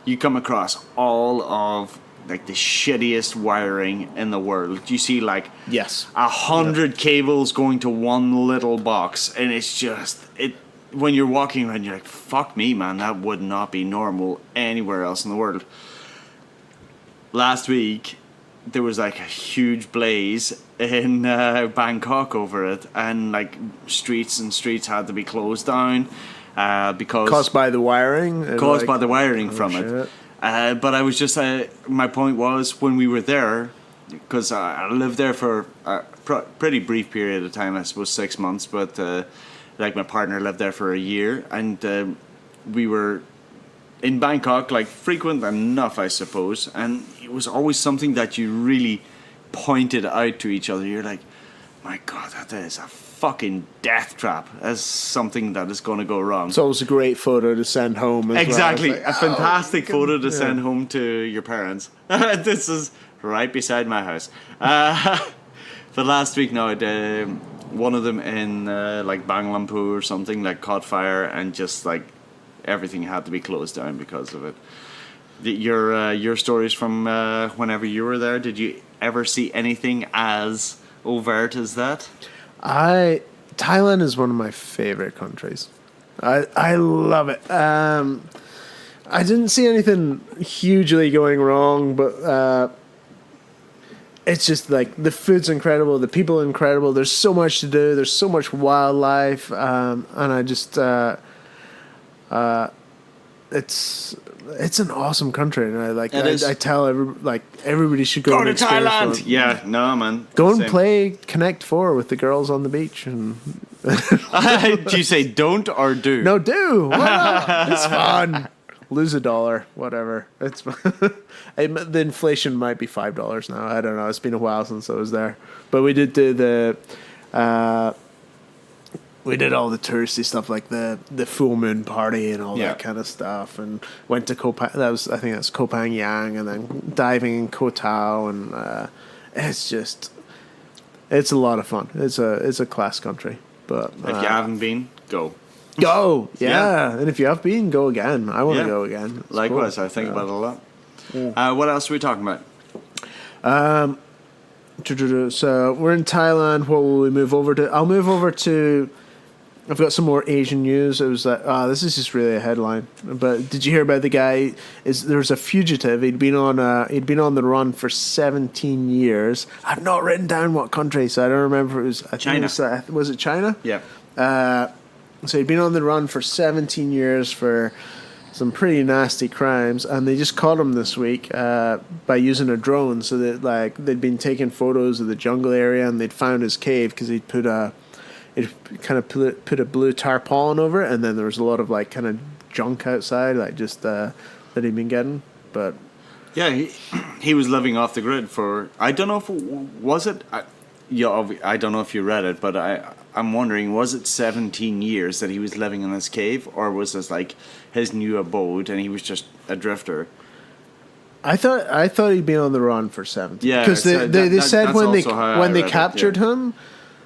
You come across all of like the shittiest wiring in the world. You see like 100 cables going to one little box, and it's just when you're walking around, you're like, fuck me, man, that would not be normal anywhere else in the world. Last week, there was like a huge blaze in Bangkok over it, and like streets had to be closed down because Caused by the wiring? by the wiring from shit. it. But I was just my point was, when we were there, because I lived there for a pretty brief period of time, I suppose 6 months, but like my partner lived there for a year, and we were in Bangkok, like frequent enough, I suppose, and it was always something that you really pointed out to each other. You're like, my God, that is a fucking death trap. That's something that is going to go wrong. It's always a great photo to send home. Exactly, well. a fantastic photo to send home to your parents. This is right beside my house. But last week, no, one of them in like Banglampu or something, like caught fire, and just like everything had to be closed down because of it. Your stories from whenever you were there, did you ever see anything as overt as that? Thailand is one of my favorite countries. I love it. I didn't see anything hugely going wrong, but it's just like the food's incredible, the people are incredible. There's so much to do. There's so much wildlife, and I just it's an awesome country, and I tell everybody should go to and experience Thailand. it. Yeah, no man. Go and play Connect 4 with the girls on the beach. And do you say don't or do? No, do. Why not? It's fun. Lose $1, whatever. It's fun. The inflation might be $5 now. I don't know. It's been a while since I was there, but we did do the. We did all the touristy stuff, like the full moon party and all that kind of stuff, and went to Koh Phangan. I think that's Koh Phangan, and then diving in Koh Tao, and it's a lot of fun. It's a class country. But if you haven't been, go. Go, yeah. And if you have been, go again. I want to go again. It's likewise, cool. I think about it a lot. Yeah. What else are we talking about? So we're in Thailand. What will we move over to? I'll move over to. I've got some more Asian news. It was like, this is just really a headline. But did you hear about the guy? There's a fugitive. He'd been on the run for 17 years. I've not written down what country, so I don't remember. It was China. Was it China? Yeah. So he'd been on the run for 17 years for some pretty nasty crimes, and they just caught him this week by using a drone. So that they'd been taking photos of the jungle area, and they'd found his cave because he'd put a blue tarpaulin over it, and then there was a lot of kind of junk outside, that he'd been getting. But yeah, he was living off the grid for, I don't know if was it. I don't know if you read it, but I'm wondering, was it 17 years that he was living in this cave, or was this like his new abode and he was just a drifter? I thought he'd been on the run for 17. Yeah, because they said when they captured him,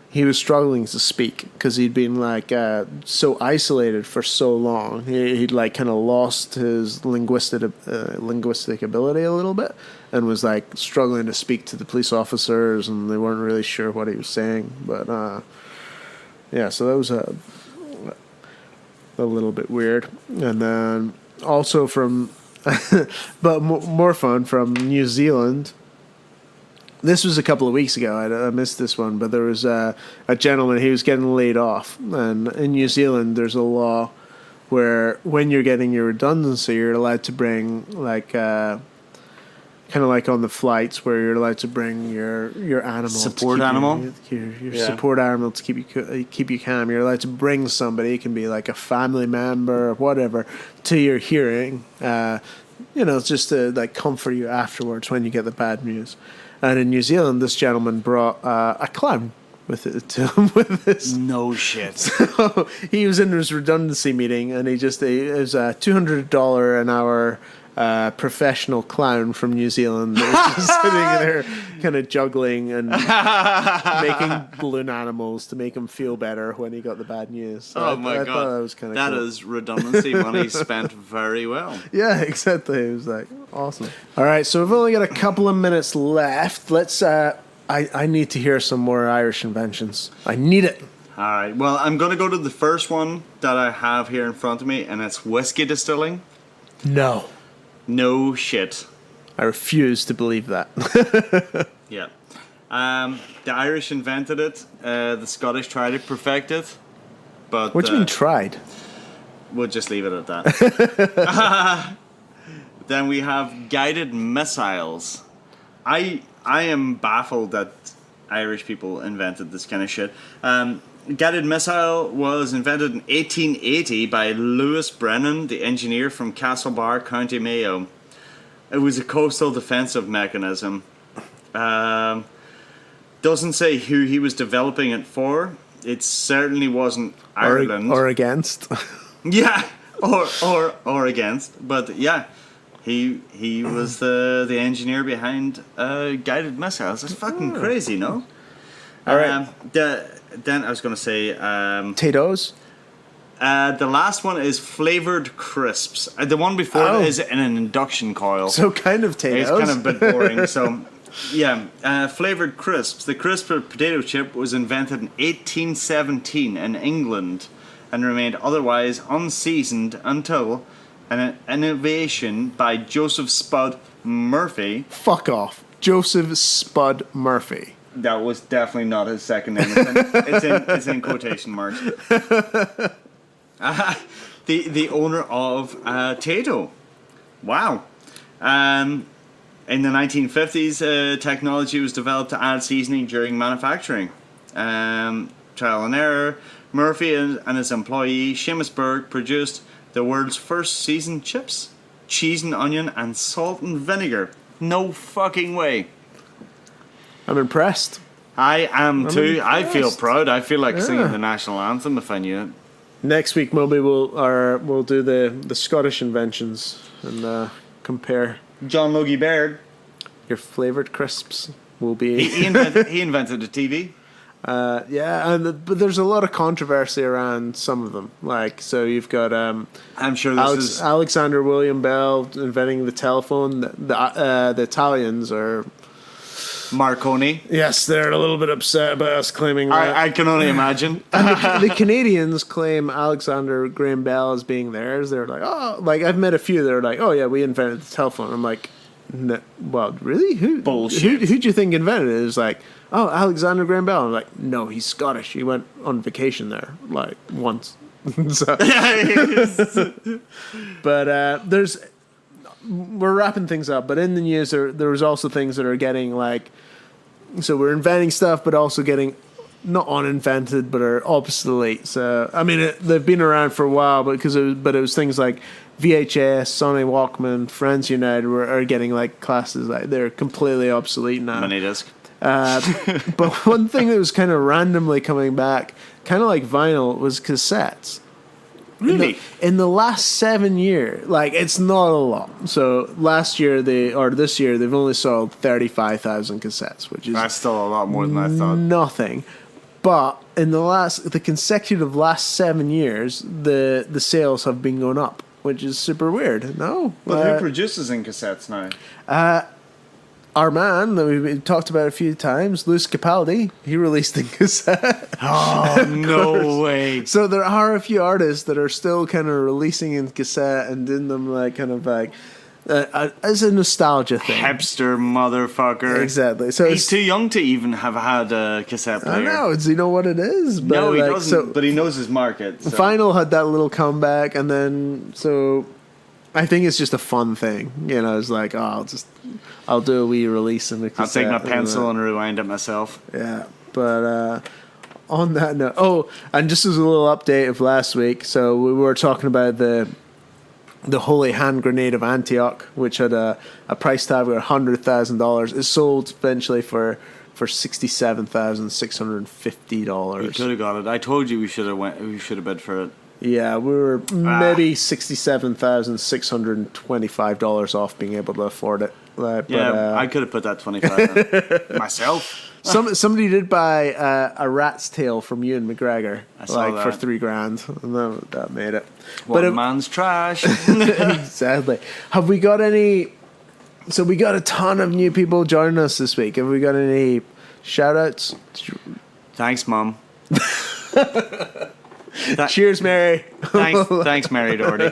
he was struggling to speak because he'd been so isolated for so long. He'd kind of lost his linguistic ability a little bit, and was struggling to speak to the police officers, and they weren't really sure what he was saying. But so that was a little bit weird. And then also from, but more fun, from New Zealand. This was a couple of weeks ago. I missed this one, but there was a gentleman. He was getting laid off, and in New Zealand, there's a law where when you're getting your redundancy, you're allowed to bring kind of like on the flights, where you're allowed to bring your animal, support animal, your support animal to keep you calm. You're allowed to bring somebody. It can be like a family member or whatever to your hearing. Just to comfort you afterwards when you get the bad news. And in New Zealand, this gentleman brought a clown with it to him with this. No shit. So he was in his redundancy meeting, and it was a $200 an hour professional clown from New Zealand that was just sitting there kind of juggling and making balloon animals to make him feel better when he got the bad news. So I God. Thought that was kind of cool. That is redundancy money spent very well. Yeah, exactly. It was awesome. All right, so we've only got a couple of minutes left. Let's I need to hear some more Irish inventions. I need it. All right. Well, I'm going to go to the first one that I have here in front of me, and it's whiskey distilling. No shit. I refuse to believe that. Yeah. The Irish invented it. The Scottish tried to perfect it. But What do you mean tried? we'll just leave it at that. Then we have guided missiles. I am baffled that Irish people invented this kind of shit. Guided missile was invented in 1880 by Lewis Brennan, the engineer from Castlebar, County Mayo. It was a coastal defensive mechanism. Doesn't say who he was developing it for. It certainly wasn't Ireland. Or against. Yeah, or against. But yeah, he was the engineer behind guided missiles. It's fucking crazy, no? All right. Then I was going to say... Potatoes? The last one is flavored crisps. The one before it is in an induction coil. So kind of potatoes. It's kind of a bit boring. So, yeah, flavored crisps. The crisp potato chip was invented in 1817 in England and remained otherwise unseasoned until an innovation by Joseph Spud Murphy. Fuck off. Joseph Spud Murphy. That was definitely not his second name. It's in quotation marks. The owner of Tato. Wow. In the 1950s, technology was developed to add seasoning during manufacturing. Trial and error. Murphy and his employee, Seamus Berg, produced the world's first seasoned chips, cheese and onion, and salt and vinegar. No fucking way. I'm impressed. I am too. Impressed. I feel proud. I feel like singing the national anthem if I knew it. Next week, maybe we'll do the Scottish inventions and compare. John Logie Baird. Your flavoured crisps will be... He invented the TV. But there's a lot of controversy around some of them. Like, so you've got I'm sure this is... Alexander William Bell inventing the telephone. The Italians are... Marconi. Yes, they're a little bit upset about us claiming that. I can only imagine. And the Canadians claim Alexander Graham Bell as being theirs. They're like, oh, like I've met a few that are like, oh yeah, we invented the telephone. I'm like, no, well, really? Bullshit. Who do you think invented it? It's like, oh, Alexander Graham Bell. I'm like, no, he's Scottish. He went on vacation there like once. But we're wrapping things up. But in the news, there was also things that are getting like, so we're inventing stuff, but also getting not uninvented, but are obsolete. So I mean, they've been around for a while, but it was things like VHS, Sony Walkman, Friends United are getting like classes like they're completely obsolete now. Mini disc. But one thing that was kind of randomly coming back, kind of like vinyl, was cassettes. Really? In the last 7 years, like it's not a lot. So this year they've only sold 35,000 cassettes, which is That's still a lot more than I thought. nothing. But in the consecutive last 7 years, the sales have been going up, which is super weird. No, But who produces in cassettes now? our man that we've talked about a few times, Luis Capaldi, he released a cassette. Oh, no way. So there are a few artists that are still kind of releasing in cassette and doing them like kind of like as a nostalgia thing. Hipster motherfucker. Exactly. So he's too young to even have had a cassette player. I know. You know what it is? But No, he like, doesn't. But he knows his market. So. Vinyl had that little comeback, and then so I think it's just a fun thing. You know, it's like, I'll do a wee release in the cassette. I'll take my pencil and rewind it myself. Yeah, but on that note, and just as a little update of last week, so we were talking about the Holy Hand Grenade of Antioch, which had a price tag of $100,000. It sold eventually for $67,650. We could have got it. I told you we should have bid for it. Yeah, we were maybe $67,625 off being able to afford it. I could have put that 25 in myself. Somebody did buy a rat's tail from Ewan McGregor, for $3,000, and that made it. One man's trash. Sadly, have we got any? So we got a ton of new people joining us this week. Have we got any shout outs? Thanks, Mum. Cheers, Mary. Thanks, Mary Doherty.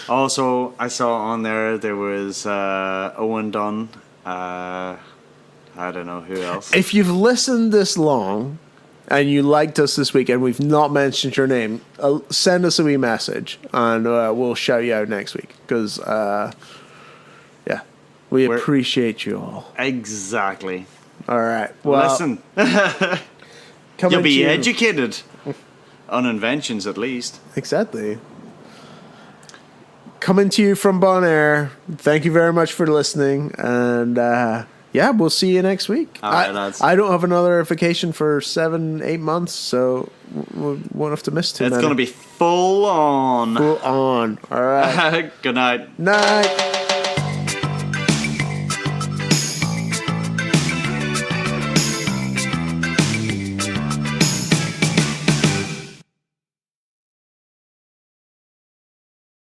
Also, I saw on there was Owen Dunn. I don't know who else. If you've listened this long and you liked us this week and we've not mentioned your name, send us a wee message and we'll shout you out next week. Because, we appreciate you all. Exactly. All right. Well, listen. You'll be educated on inventions, at least. Exactly. Coming to you from Bonaire. Thank you very much for listening. And we'll see you next week. All right, lads. I don't have another vacation for 7-8 months, so we won't have to miss too many. It's going to be full on. Full on. All right. Good night. Night.